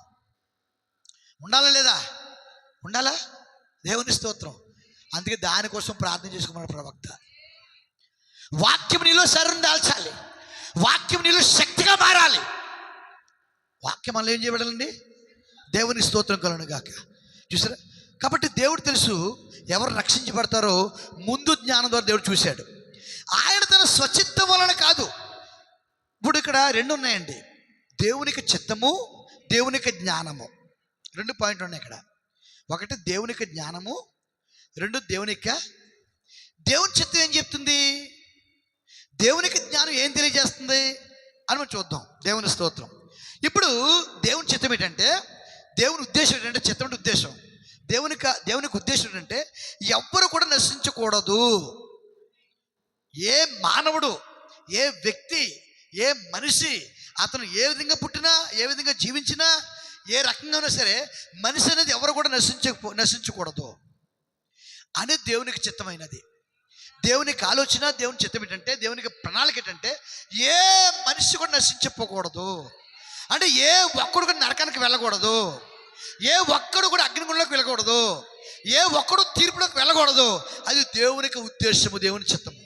A: ఉండాలా లేదా? ఉండాలా? దేవుని స్తోత్రం. అందుకే దానికోసం ప్రార్థన చేసుకోమన్న ప్రవక్త. వాక్యం నీలో శరీరం దాల్చాలి. వాక్యం నీలో శక్తిగా మారాలి. వాక్యం మనలో ఏం చేయబడాలండి? దేవుని స్తోత్రం కలుగును గాక. చూసారా? కాబట్టి దేవుడు తెలుసు ఎవరు రక్షించబడతారో ముందు జ్ఞానం ద్వారా దేవుడు చూశాడు. ఆయన తన స్వచిత్తం వలన కాదు. ఇప్పుడు ఇక్కడ 2 ఉన్నాయండి, దేవునికి చిత్తము, దేవునికి జ్ఞానము. 2 పాయింట్లు ఉన్నాయి ఇక్కడ. ఒకటి దేవుని యొక్క జ్ఞానము, 2 దేవుని చిత్తం ఏం చెప్తుంది, దేవునికి జ్ఞానం ఏం తెలియజేస్తుంది అని మనం చూద్దాం. దేవుని స్తోత్రం. ఇప్పుడు దేవుని చిత్తం ఏంటంటే, దేవుని ఉద్దేశం ఏంటంటే, చిత్తం అంటే ఉద్దేశం. దేవునికి ఉద్దేశం ఏంటంటే ఎవ్వరు కూడా నశించకూడదు. ఏ మానవుడు, ఏ వ్యక్తి, ఏ మనిషి, అతను ఏ విధంగా పుట్టినా, ఏ విధంగా జీవించినా, ఏ రకంగా ఉన్నా సరే మనిషి అనేది ఎవరు కూడా నశించకూడదు అని దేవునికి చిత్తమైనది. దేవునికి ఆలోచన, దేవుని చిత్తం ఏంటంటే, దేవునికి ప్రణాళిక ఏంటంటే ఏ మనిషి కూడా నశించిపోకూడదు. అంటే ఏ ఒక్కడు కూడా నరకానికి వెళ్ళకూడదు, ఏ ఒక్కడు కూడా అగ్నిగుండంలోకి వెళ్ళకూడదు, ఏ ఒక్కడు తీర్పులోకి వెళ్ళకూడదు. అది దేవునికి ఉద్దేశము, దేవుని చిత్తము.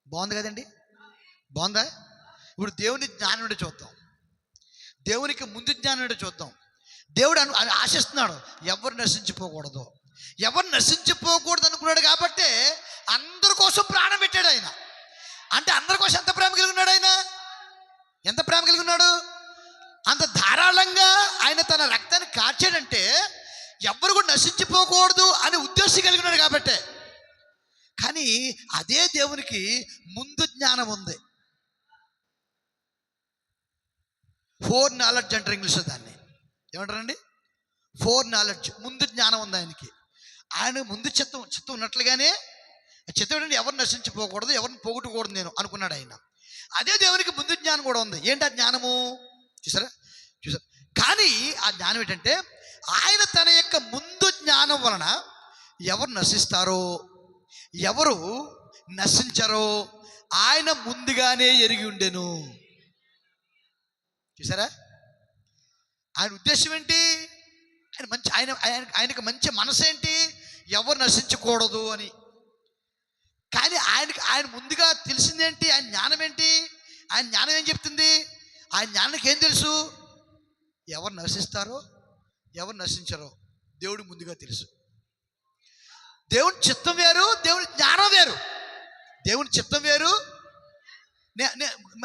A: బాగుంది కదండి? బాగుందా? ఇప్పుడు దేవుని జ్ఞానం ఏంటో చూద్దాం. దేవునికి ముందు జ్ఞానం ఏంటో చూద్దాం. దేవుడు ఆశిస్తున్నాడు ఎవరు నశించిపోకూడదు. ఎవరు నశించిపోకూడదు అనుకున్నాడు కాబట్టి అందరి కోసం ప్రాణం పెట్టాడు ఆయన. అంటే అందరి కోసం ఎంత ప్రేమ కలిగి ఉన్నాడు ఆయన? ఎంత ప్రేమ కలిగి ఉన్నాడు? అంత ధారాళంగా ఆయన తన రక్తాన్ని కార్చాడంటే ఎవరు కూడా నశించిపోకూడదు అనే ఉద్దేశం కలిగి ఉన్నాడు కాబట్టి. కానీ అదే దేవునికి ముందు జ్ఞానం ఉంది. ఫోర్ నాలెడ్జ్ అంటారు ఇంగ్లీష్లో. దాన్ని ఏమంటారండి? Four knowledge. ముందు జ్ఞానం ఉంది ఆయనకి. ఆయన ముందు చిత్తం ఉన్నట్లుగానే చిత్తం ఏంటంటే ఎవరు నశించిపోకూడదు, ఎవరిని పోగొట్టకూడదు నేను అనుకున్నాడు ఆయన. అదే దేవునికి ముందు జ్ఞానం కూడా ఉంది. ఏంటి ఆ జ్ఞానము? చూసారా? కానీ ఆ జ్ఞానం ఏంటంటే ఆయన తన యొక్క ముందు జ్ఞానం వలన ఎవరు నశిస్తారో, ఎవరు నశించరో ఆయన ముందుగానే ఎరిగి ఉండెను. చూసారా? ఆయన ఉద్దేశం ఏంటి? ఆయనకి మంచి మనసు ఏంటి? ఎవరు నశించకూడదు అని. కానీ ఆయన ముందుగా తెలిసిందేంటి? ఆయన జ్ఞానం ఏంటి? ఆయన జ్ఞానం ఏం చెప్తుంది? ఆయన జ్ఞానానికి ఏం తెలుసు? ఎవరు నశిస్తారో, ఎవరు నశించరో దేవుడు ముందుగా తెలుసు. దేవుని చిత్తం వేరు, దేవుని జ్ఞానం వేరు. దేవుని చిత్తం వేరు.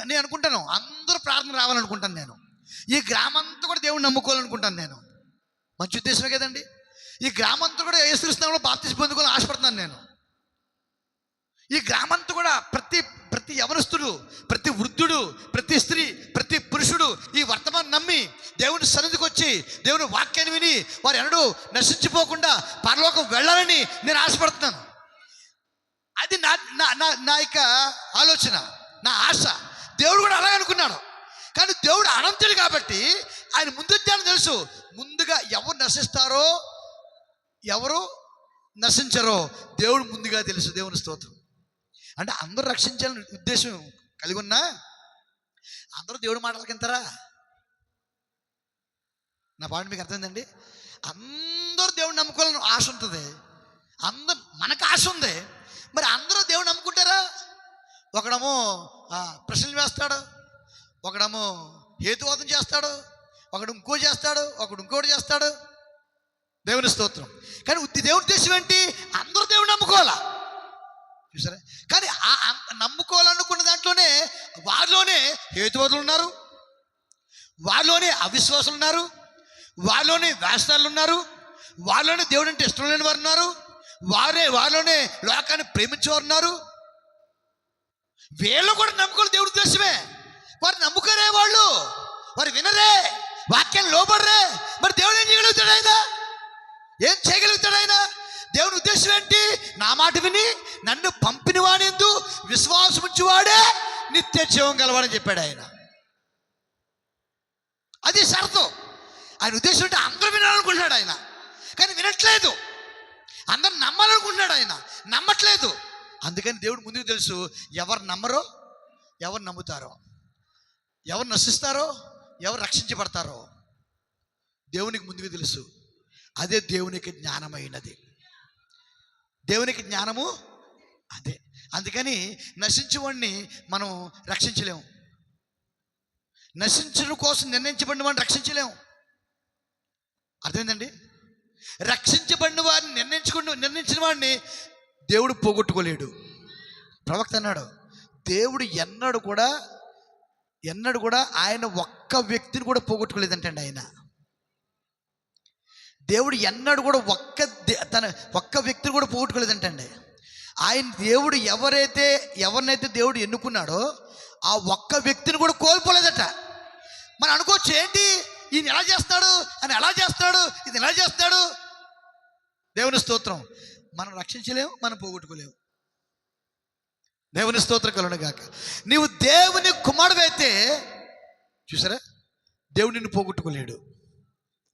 A: నేను అనుకుంటాను అందరూ ప్రార్థన రావాలనుకుంటాను. నేను ఈ గ్రామంతా కూడా దేవుడిని నమ్ముకోవాలనుకుంటాను. నేను మంచి ఉద్దేశమే కదండి. ఈ గ్రామంతా కూడా యేసుక్రీస్తునామములో బాప్తిస్మం పొందుకోవాలని ఆశపడుతున్నాను. నేను ఈ గ్రామంతా కూడా ప్రతి యవనస్తుడు, ప్రతి వృద్ధుడు, ప్రతి స్త్రీ, ప్రతి పురుషుడు ఈ వర్తమానం నమ్మి దేవుని సన్నిధికి వచ్చి దేవుని వాక్యాన్ని విని వారు ఎన్నడూ నశించిపోకుండా పరలోకం వెళ్ళాలని నేను ఆశపడుతున్నాను. అది నా యొక్క ఆలోచన, నా ఆశ. దేవుడు కూడా అలాగే అనుకున్నాడు. కానీ దేవుడు అనంతుడు కాబట్టి ఆయన ముందు జ్ఞానం తెలుసు. ముందుగా ఎవరు నశిస్తారో, ఎవరు నశించరో దేవుడు ముందుగా తెలుసు. దేవుని స్తోత్రం. అంటే అందరూ రక్షించాలని ఉద్దేశం కలిగి ఉన్నా అందరూ దేవుడి మాటలకి ఎంతరా? నా పాయింట్ మీకు అర్థమైందండి? అందరూ దేవుడిని నమ్ముకోవాలని ఆశ ఉంటుంది. మనకు ఆశ ఉంది. మరి అందరూ దేవుడిని నమ్ముకుంటారా? ఒకడేమో ప్రశ్నలు వేస్తాడు, ఒకడేమో హేతువాదం చేస్తాడు, ఒకడు ఇంకో చేస్తాడు, ఒకడు ఇంకోటి చేస్తాడు. దేవుని స్తోత్రం. కానీ దేవుడి ఉద్దేశం ఏంటి? అందరూ దేవుడిని నమ్ముకోవాలా. చూసారా? కానీ నమ్ముకోవాలనుకున్న దాంట్లోనే వారిలోనే హేతువాదులు ఉన్నారు, వారిలోనే అవిశ్వాసులు ఉన్నారు, వారిలోనే వేషాలు ఉన్నారు, వారిలోనే దేవుడు అంటే ఇష్టం లేని వారు ఉన్నారు, వారిలోనే లోకాన్ని ప్రేమించేవారు ఉన్నారు. వీళ్ళు కూడా నమ్ముకోవాలి దేవుడి ఉద్దేశమే. వారు నమ్ముకోరే, వారు వినరే, వాక్యాన్ని లోబడరే. మరి దేవుడు ఏం చేయగలుగుతాడు? ఆయన ఏం చేయగలుగుతాడు? ఆయన దేవుని ఉద్దేశం ఏంటి? నా మాట విని నన్ను పంపిన వాడెందు విశ్వాసం ఉంచువాడే నిత్య జీవం గలవాడని చెప్పాడు ఆయన. అది షరతు. ఆయన ఉద్దేశం అంటే అందరూ వినాలనుకుంటున్నాడు ఆయన, కానీ వినట్లేదు. అందరూ నమ్మాలనుకుంటున్నాడు ఆయన, నమ్మట్లేదు. అందుకని దేవుడు ముందుకు తెలుసు ఎవరు నమ్మరో, ఎవరు నమ్ముతారో, ఎవరు నశిస్తారో, ఎవరు రక్షించబడతారో దేవునికి ముందుకు తెలుసు. అదే దేవునికి జ్ఞానమైనది. దేవునికి జ్ఞానము అదే. అందుకని నశించేవాడిని మనం రక్షించలేము. నశించడం కోసం నిర్ణయించబడిన వాడిని రక్షించలేము. అర్థమైందండి? రక్షించబడిన వారిని నిర్ణయించిన వాడిని దేవుడు పోగొట్టుకోలేడు. ప్రవక్త అన్నాడు, దేవుడు ఎన్నడూ కూడా ఆయన ఒక్క వ్యక్తిని కూడా పోగొట్టుకోలేదంటండి. ఆయన దేవుడు ఎన్నడూ కూడా తన ఒక్క వ్యక్తిని కూడా పోగొట్టుకోలేదంటండి. ఆయన దేవుడు ఎవరినైతే దేవుడు ఎన్నుకున్నాడో ఆ ఒక్క వ్యక్తిని కూడా కోల్పోలేదట. మనం అనుకోవచ్చు, ఏంటి ఈయన ఎలా చేస్తాడు, అని ఎలా చేస్తాడు, ఇది ఎలా చేస్తాడు. దేవుని స్తోత్రం. మనం రక్షించలేము, మనం పోగొట్టుకోలేము. దేవుని స్తోత్రం కలుగును గాక. నీవు దేవుని కుమారుడైతే చూసారా, దేవుడు నిన్ను పోగొట్టుకోలేడు.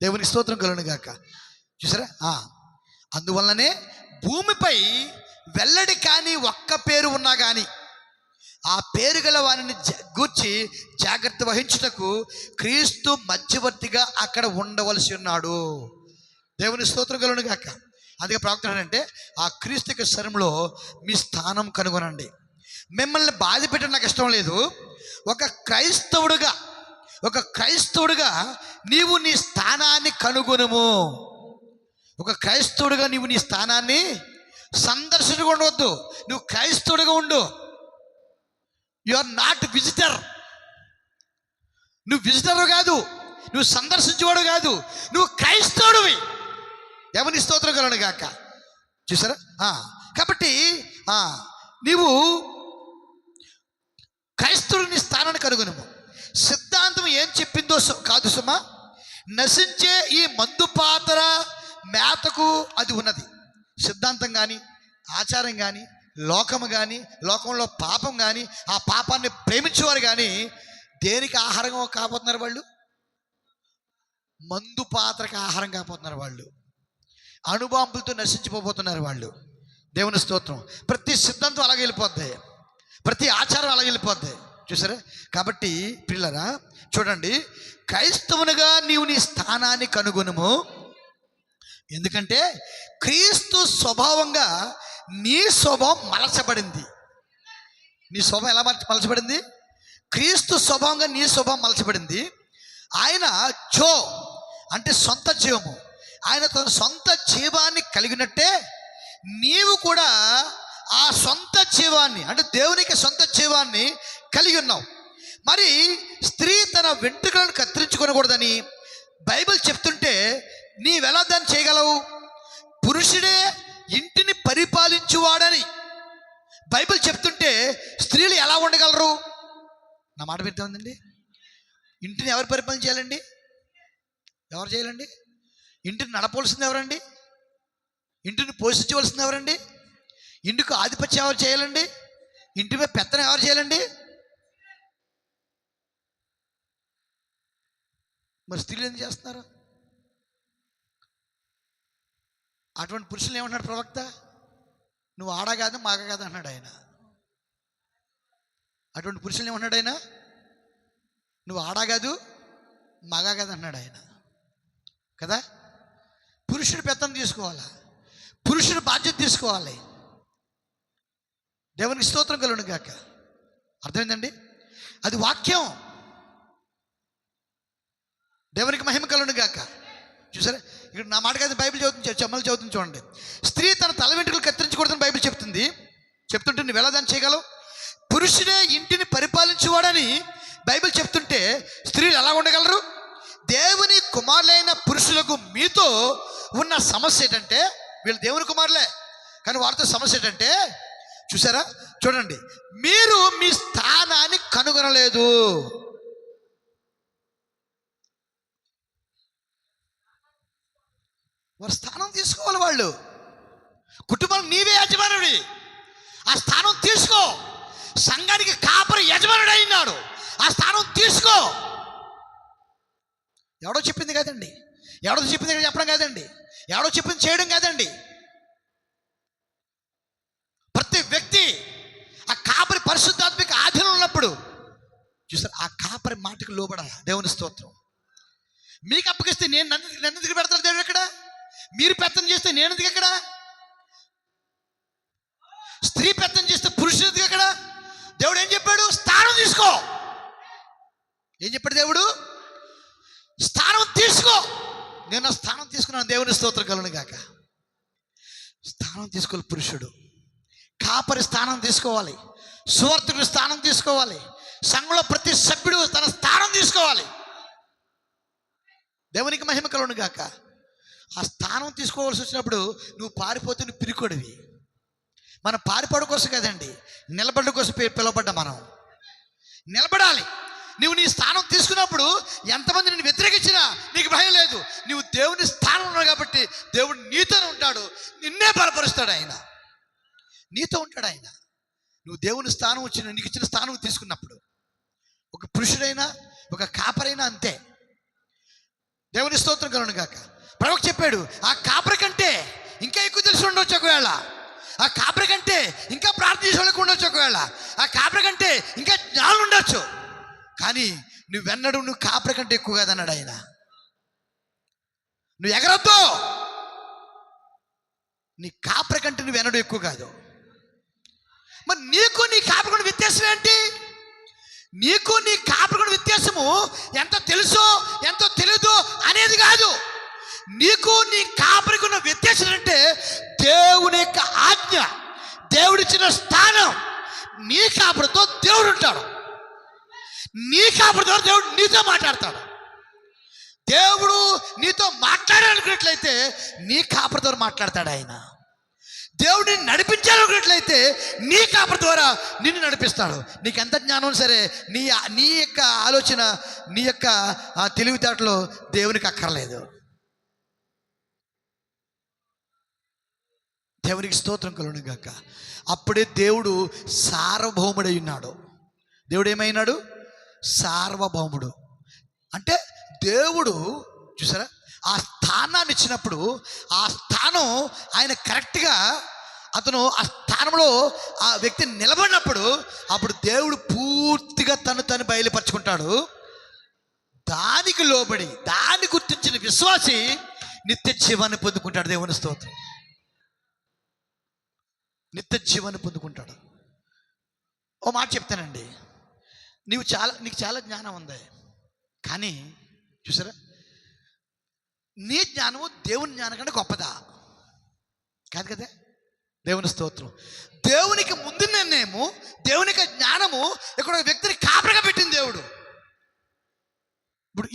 A: దేవునికి స్తోత్రం కలుగును గాక. చూసారా, అందువల్లనే భూమిపై వెల్లడి కానీ ఒక్క పేరు ఉన్నా కానీ ఆ పేరు గల వారిని గూర్చి జాగ్రత్త వహించుటకు క్రీస్తు మధ్యవర్తిగా అక్కడ ఉండవలసి ఉన్నాడు. దేవుని స్తోత్రం కలుగును గాక. అందుకే ప్రవక్త అంటే ఆ క్రీస్తు శరంలో మీ స్థానం కనుగొనండి. మిమ్మల్ని బాధ పెట్టడం నాకు ఇష్టం లేదు. ఒక క్రైస్తవుడుగా నీవు నీ స్థానాన్ని కనుగొనుము. ఒక క్రైస్తవుడుగా నీవు నీ స్థానాన్ని సందర్శనగా ఉండవద్దు. నువ్వు క్రైస్తవుడుగా ఉండు. You are not visitor. నువ్వు విజిటర్ కాదు, నువ్వు సందర్శించేవాడు కాదు, నువ్వు క్రైస్తవుడివి. దేవుని స్తోత్రం కలుగును గాక. చూసారా, కాబట్టి నీవు క్రైస్తవుని స్థానాన్ని కనుగొనుము. సిద్ధాంతం ఏం చెప్పిందో కాదు సుమా, నశించే ఈ మందు పాత్ర మేతకు అది ఉన్నది. సిద్ధాంతం కానీ, ఆచారం కానీ, లోకము కానీ, లోకంలో పాపం కానీ, ఆ పాపాన్ని ప్రేమించేవారు కానీ దేనికి ఆహారంగా కాబోతున్నారు వాళ్ళు? మందు పాత్రకు ఆహారం కాబోతున్నారు వాళ్ళు. అణుబాంబులతో నశించిపోతున్నారు వాళ్ళు. దేవుని స్తోత్రం. ప్రతి సిద్ధాంతం అలాగే వెళ్ళిపోద్ది, ప్రతి ఆచారం అలాగే వెళ్ళిపోద్ది. చూసారా, కాబట్టి పిల్లరా చూడండి, క్రైస్తవునిగా నీవు నీ స్థానాన్ని కనుగొనుము. ఎందుకంటే క్రీస్తు స్వభావంగా నీ స్వభావం మలచబడింది. నీ స్వభావం ఎలా మలచబడింది? క్రీస్తు స్వభావంగా నీ స్వభావం మలచబడింది. ఆయన అంటే సొంత జీవము. ఆయన తన సొంత జీవాన్ని కలిగినట్టే నీవు కూడా ఆ సొంత జీవాన్ని, అంటే దేవునికి సొంత జీవాన్ని కలిగి ఉన్నావు. మరి స్త్రీ తన వెంట్రుకలను కత్తిరించుకొనకూడదని బైబిల్ చెప్తుంటే నీవెలా దాన్ని చేయగలవు? పురుషుడే ఇంటిని పరిపాలించువాడని బైబిల్ చెప్తుంటే స్త్రీలు ఎలా ఉండగలరు? నా మాట వింటే ఉందండి. ఇంటిని ఎవరు పరిపాలన చేయాలండి? ఎవరు చేయాలండి? ఇంటిని నడపవలసింది ఎవరండి? ఇంటిని పోషించవలసింది ఎవరండి? ఇంటికి ఆధిపత్యం ఎవరు చేయాలండి? ఇంటి మీద పెత్తనం ఎవరు చేయాలండి? మరి స్త్రీలు ఏం చేస్తున్నారు? అటువంటి పురుషులు ఏమన్నాడు ప్రవక్త? నువ్వు ఆడ కాదు, మగ కాదు అన్నాడు ఆయన. అటువంటి పురుషులు ఏమన్నాడు ఆయన? నువ్వు ఆడ కాదు, మగ కాదు అన్నాడు ఆయన కదా. పురుషుడు పెత్తనం తీసుకోవాలి, పురుషుడు బాధ్యత తీసుకోవాలి. దేవునికి స్తోత్రం కలుగును గాక. అర్థమైందండి? అది వాక్యం. దేవునికి మహిమ కలుగును గాక. చూసారా, ఇక్కడ నా మాట కాదు, బైబిల్ చదువుతుంది చూడండి. స్త్రీ తన తల వెంట్రుకలు కత్తిరించకూడదని బైబిల్ చెప్తుంటే నువ్వు ఎలా దాన్ని చేయగలవు? పురుషుడే ఇంటిని పరిపాలించేవాడని బైబిల్ చెప్తుంటే స్త్రీలు ఎలా ఉండగలరు? దేవుని కుమారులైన పురుషులకు మీతో ఉన్న సమస్య ఏంటంటే, వీళ్ళు దేవుని కుమారులే కానీ వారితో సమస్య ఏంటంటే, చూసారా, చూడండి, మీరు మీ స్థానాన్ని కనుగొనలేదు. వారి స్థానం తీసుకోవాలి. వాళ్ళు కుటుంబం, నీవే యజమానుడి, ఆ స్థానం తీసుకో. సంఘానికి కాపరి యజమానుడు అయినాడు, ఆ స్థానం తీసుకో. ఎవడో చెప్పింది కాదండి, ఎవడో చెప్పింది చెప్పడం కాదండి, ఎవడో చెప్పింది చేయడం కాదండి. ప్రతి వ్యక్తి ఆ కాపరి పరిశుద్ధాత్మక ఆధీనంలో ఉన్నప్పుడు చూసారు, ఆ కాపరి మాటకు లోబడాలి. దేవుని స్తోత్రం. మీకు అప్పగిస్తే నన్ను ఎందుకు పెడతారు దేవుడు? ఎక్కడ మీరు పెత్తనం చేస్తే నేను ఎందుకు ఎక్కడ? స్త్రీ పెత్తనం చేస్తే పురుషుడు ఎందుకు ఎక్కడ? దేవుడు ఏం చెప్పాడు? స్థానం తీసుకో. ఏం చెప్పాడు దేవుడు? స్థానం తీసుకో. నేను స్థానం తీసుకున్నాను. దేవుని స్తోత్రం కలుగును గాక. స్థానం తీసుకోవాలి. పురుషుడు కాపరి స్థానం తీసుకోవాలి, సువార్తికుడు స్థానం తీసుకోవాలి, సంఘంలో ప్రతి సభ్యుడు తన స్థానం తీసుకోవాలి. దేవునికి మహిమ కలుగును గాక. ఆ స్థానం తీసుకోవాల్సి వచ్చినప్పుడు నువ్వు పారిపోతే నువ్వు పిరికొడివి. మనం పారిపోవడం కోసం కదండి, నిలబడడం కోసం పిలువబడ్డా. మనం నిలబడాలి. నువ్వు నీ స్థానం తీసుకున్నప్పుడు ఎంతమంది నిన్ను వ్యతిరేకించినా నీకు భయం లేదు. నువ్వు దేవుని స్థానం ఉన్నావు కాబట్టి దేవుడు నీతోనే ఉంటాడు, నిన్నే బలపరుస్తాడు. ఆయన నీతో ఉంటాడు. ఆయన నువ్వు దేవుని స్థానం వచ్చిన నీకు ఇచ్చిన స్థానం తీసుకున్నప్పుడు, ఒక పురుషుడైనా ఒక కాపరైనా అంతే. దేవుని స్తోత్రం కలుగును గాక. ప్రవక్త చెప్పాడు, ఆ కాపరి కంటే ఇంకా ఎక్కువ తెలిసి ఉండొచ్చు ఒకవేళ, ఆ కాపరి కంటే ఇంకా ప్రార్థన చేసే వాళ్ళకు ఉండొచ్చు ఒకవేళ, ఆ కాపరి కంటే ఇంకా జ్ఞానం ఉండొచ్చు. కానీ నువ్వెన్నడూ నువ్వు కాపరి కంటే ఎక్కువ కాదన్నాడు ఆయన. నువ్వు ఎగరొద్దు. నీ కాపరి కంటే నువ్వు ఎన్నడూ ఎక్కువ కాదు. మరి నీకు నీ కాపరికుని వ్యత్యాసం ఏంటి? నీకు నీ కాపరికుని వ్యత్యాసము ఎంత తెలుసో ఎంతో తెలియదో అనేది కాదు. నీకు నీ కాపరికున్న వ్యత్యాసం అంటే దేవుని యొక్క ఆజ్ఞ, దేవుడిచ్చిన స్థానం. నీ కాపరితో దేవుడు ఉంటాడు, నీ కాపరితో దేవుడు నీతో మాట్లాడతాడు. దేవుడు నీతో మాట్లాడాలనుకున్నట్లయితే నీ కాపరి ద్వారా మాట్లాడతాడు. ఆయన దేవుడిని నడిపించాలనుకున్నట్లయితే నీ కాపరి ద్వారా నిన్ను నడిపిస్తాడు. నీకు ఎంత జ్ఞానం సరే, నీ యొక్క ఆలోచన, నీ యొక్క తెలివితేటలో దేవునికి అక్కర్లేదు. దేవునికి స్తోత్రం కలుగును గాక. అప్పుడే దేవుడు సార్వభౌముడై ఉన్నాడు. దేవుడు ఏమైనాడు? సార్వభౌముడు. అంటే దేవుడు చూసారా, ఆ స్థానాన్ని ఇచ్చినప్పుడు, ఆ స్థానం ఆయన కరెక్ట్గా అతను ఆ స్థానంలో ఆ వ్యక్తి నిలబడినప్పుడు, అప్పుడు దేవుడు పూర్తిగా తను బయలుపరుచుకుంటాడు. దానికి లోబడి దాన్ని గుర్తించిన విశ్వాసి నిత్య జీవాన్ని పొందుకుంటాడు. దేవుని స్తోత్రం. నిత్య జీవాన్ని పొందుకుంటాడు. ఓ మాట చెప్తానండి, నీకు చాలా జ్ఞానం ఉంది, కానీ చూసారా, నీ జ్ఞానము దేవుని జ్ఞానం కంటే గొప్పదా? కాదు కదా. దేవుని స్తోత్రం. దేవునికి ముందు నిర్ణయము, దేవునికి జ్ఞానము ఇక్కడ వ్యక్తిని కాపరిగా పెట్టింది దేవుడు. ఇప్పుడు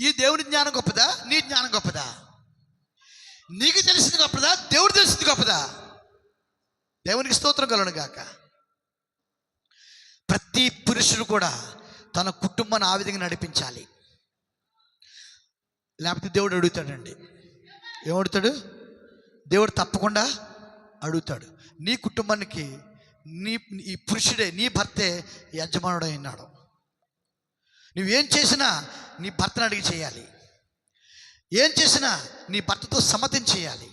A: ఈ దేవుని జ్ఞానం గొప్పదా, నీ జ్ఞానం గొప్పదా? నీకు తెలిసింది గొప్పదా, దేవుడు తెలిసింది గొప్పదా? దేవునికి స్తోత్రం కలుగును గాక. ప్రతి పురుషుడు కూడా తన కుటుంబాన్ని ఆ విధంగా నడిపించాలి. లేకపోతే దేవుడు అడుగుతాడండి. ఏమడుగుతాడు? దేవుడు తప్పకుండా అడుగుతాడు. నీ కుటుంబానికి ఈ పురుషుడే, నీ భర్తే యజమానుడు అయినాడు. నువ్వేం చేసినా నీ భర్తను అడిగి చేయాలి. ఏం చేసినా నీ భర్తతో సమ్మతించి చేయాలి.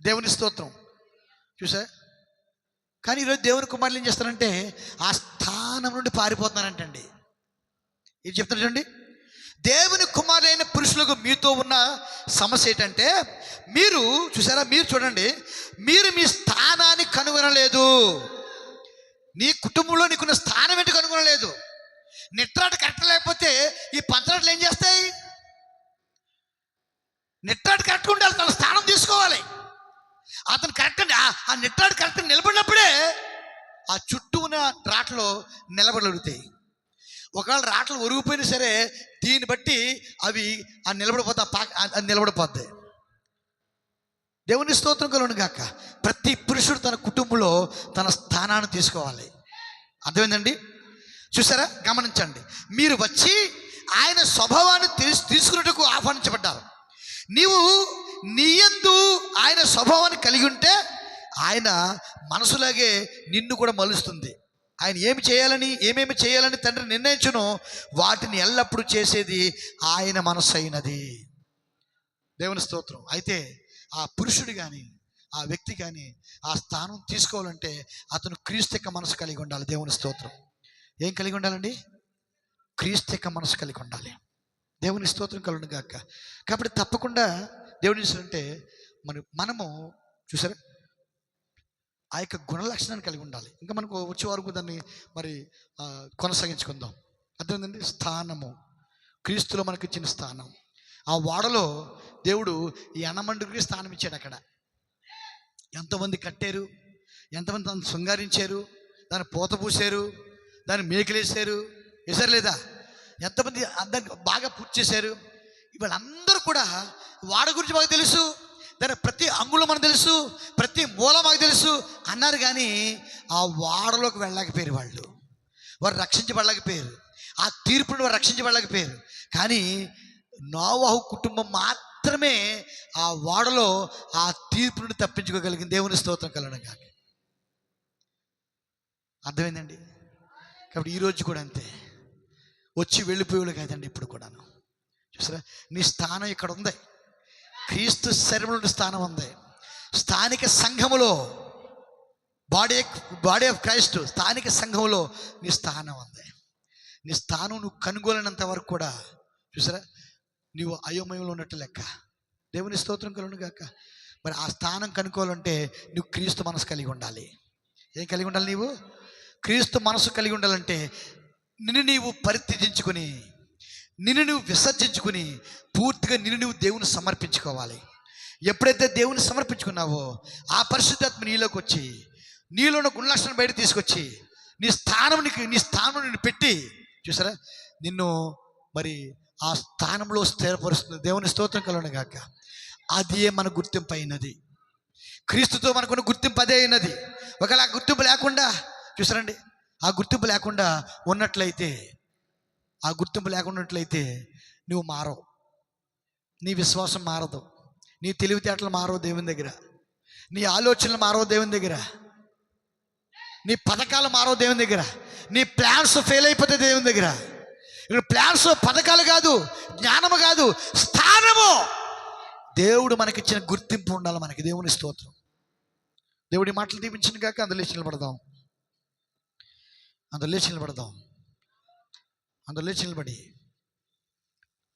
A: దేవుని స్తోత్రం. చూసా, కానీ ఈరోజు దేవుని కుమారులు ఏం చేస్తారంటే ఆ స్థానం నుండి పారిపోతున్నారంటండి. ఏం చెప్తున్నారు చూడండి, దేవుని కుమారులైన పురుషులకు మీతో ఉన్న సమస్య ఏంటంటే, మీరు చూసారా, మీరు చూడండి, మీరు మీ స్థానాన్ని కనుగొనలేదు. నీ కుటుంబంలో నీకున్న స్థానం ఏంటి కనుగొనలేదు. నిట్రాట కరెక్ట్ లేకపోతే ఈ పంచరాటలు ఏం చేస్తాయి? నిట్రాట కరెక్ట్గా ఉండాలి, తన స్థానం తీసుకోవాలి. అతను కరెక్ట్, ఆ నిట్రాట కరెక్ట్ నిలబడినప్పుడే ఆ చుట్టూ ఉన్న రాటలు నిలబడగలుగుతాయి. ఒకవేళ రాటలు ఒరిగిపోయినా సరే దీన్ని బట్టి అవి ఆ నిలబడిపోద్ది. దేవుని స్తోత్రం కలుగును గాక. ప్రతి పురుషుడు తన కుటుంబంలో తన స్థానాన్ని తీసుకోవాలి. అర్థమైందండి? చూసారా, గమనించండి. మీరు వచ్చి ఆయన స్వభావాన్ని తీసుకున్నట్టుకు ఆహ్వానించబడ్డారు. నీవు నీయందు ఆయన స్వభావాన్ని కలిగి ఉంటే ఆయన మనసులాగే నిన్ను కూడా మలుస్తుంది. ఆయన ఏమేమి చేయాలని తండ్రి నిర్ణయించును వాటిని ఎల్లప్పుడూ చేసేది ఆయన మనస్సు అయినది. దేవుని స్తోత్రం. అయితే ఆ పురుషుడు కానీ ఆ వ్యక్తి కానీ ఆ స్థానం తీసుకోవాలంటే అతను క్రీస్తు యొక్క మనసు కలిగి ఉండాలి. దేవుని స్తోత్రం. ఏం కలిగి ఉండాలండి? క్రీస్తు యొక్క మనసు కలిగి ఉండాలి. దేవుని స్తోత్రం కలుగును గాక. కాబట్టి తప్పకుండా దేవుని అంటే మనము చూసారా ఆ యొక్క గుణ లక్షణాన్ని కలిగి ఉండాలి. ఇంకా మనకు వచ్చే వరకు దాన్ని కొనసాగించుకుందాం. అర్థమైందండి? స్థానము, క్రీస్తులో మనకి ఇచ్చిన స్థానం. ఆ వాడలో దేవుడు ఈ అన్నమండుకి స్థానం ఇచ్చాడు. అక్కడ ఎంతమంది కట్టారు, ఎంతమంది దాన్ని శృంగారించారు, దాన్ని పూత పూసారు, దాన్ని మేకలేసారు, వేసారు లేదా? ఎంతమంది దాన్ని బాగా పూర్తి చేశారు. వీళ్ళందరూ కూడా వాడ గురించి మాకు తెలుసు, దాని ప్రతి అంగుళం మనకు తెలుసు, ప్రతి మూల మాకు తెలుసు అన్నారు. కానీ ఆ వాడలోకి వెళ్ళలేకపోయారు. వారు రక్షించబడలేకపోయారు. ఆ తీర్పును వారు రక్షించబడలేకపోయారు. కానీ నోవహు కుటుంబం మాత్రమే ఆ వాడలో ఆ తీర్పును తప్పించుకోగలిగింది. దేవుని స్తోత్రం కలగడం కాక. అర్థమైందండి? కాబట్టి ఈరోజు కూడా అంతే, వచ్చి వెళ్ళిపోయేవాళ్ళు కాదండి. ఇప్పుడు కూడాను చూసారా, నీ స్థానం ఇక్కడ ఉంది. క్రీస్తు శరీరంలో స్థానం ఉంది. స్థానిక సంఘములో బాడీ ఆఫ్ క్రైస్ట్ స్థానిక సంఘంలో నీ స్థానం ఉంది. నీ స్థానం నువ్వు కనుగొలినంత వరకు కూడా చూసారా, నువ్వు అయోమయంలో ఉన్నట్టు లెక్క. దేవుని స్తోత్రం కలుగును గాక. మరి ఆ స్థానం కనుక్కోవాలంటే నువ్వు క్రీస్తు మనసు కలిగి ఉండాలి. ఏం కలిగి ఉండాలి? నీవు క్రీస్తు మనసు కలిగి ఉండాలంటే నిన్ను నీవు పరిత్యజించుకొని, నిన్ను నువ్వు విసర్జించుకుని, పూర్తిగా నిన్ను నువ్వు దేవుని సమర్పించుకోవాలి. ఎప్పుడైతే దేవుని సమర్పించుకున్నావో ఆ పరిశుద్ధాత్మ నీలోకి వచ్చి, నీలో ఉన్న గుణలక్షణం బయట తీసుకొచ్చి నీ స్థానం నిన్ను పెట్టి చూసారా, నిన్ను మరి ఆ స్థానంలో స్థిరపరుస్తుంది. దేవుని స్తోత్రం కలుగును గాక. అదే మన గుర్తింపు అయినది. క్రీస్తుతో మనకున్న గుర్తింపు అదే అయినది. ఒకవేళ ఆ గుర్తింపు లేకుండా చూసారండి, ఆ గుర్తింపు లేకుండా ఉన్నట్లయితే నువ్వు మారవు. నీ విశ్వాసం మారదు, నీ తెలివితేటలు మారవు దేవుని దగ్గర, నీ ఆలోచనలు మారవు దేవుని దగ్గర, నీ పథకాలు మారవు దేవుని దగ్గర, నీ ప్లాన్స్ ఫెయిల్ అయిపోతే దేవుని దగ్గర. ఇక్కడ ప్లాన్స్ పథకాలు కాదు, జ్ఞానము కాదు, స్థానము. దేవుడు మనకిచ్చిన గుర్తింపు ఉండాలి మనకి. దేవుని స్తోత్రం. దేవుడి మాటలు దీవించిన కాక అందులో లేచి నిలబడి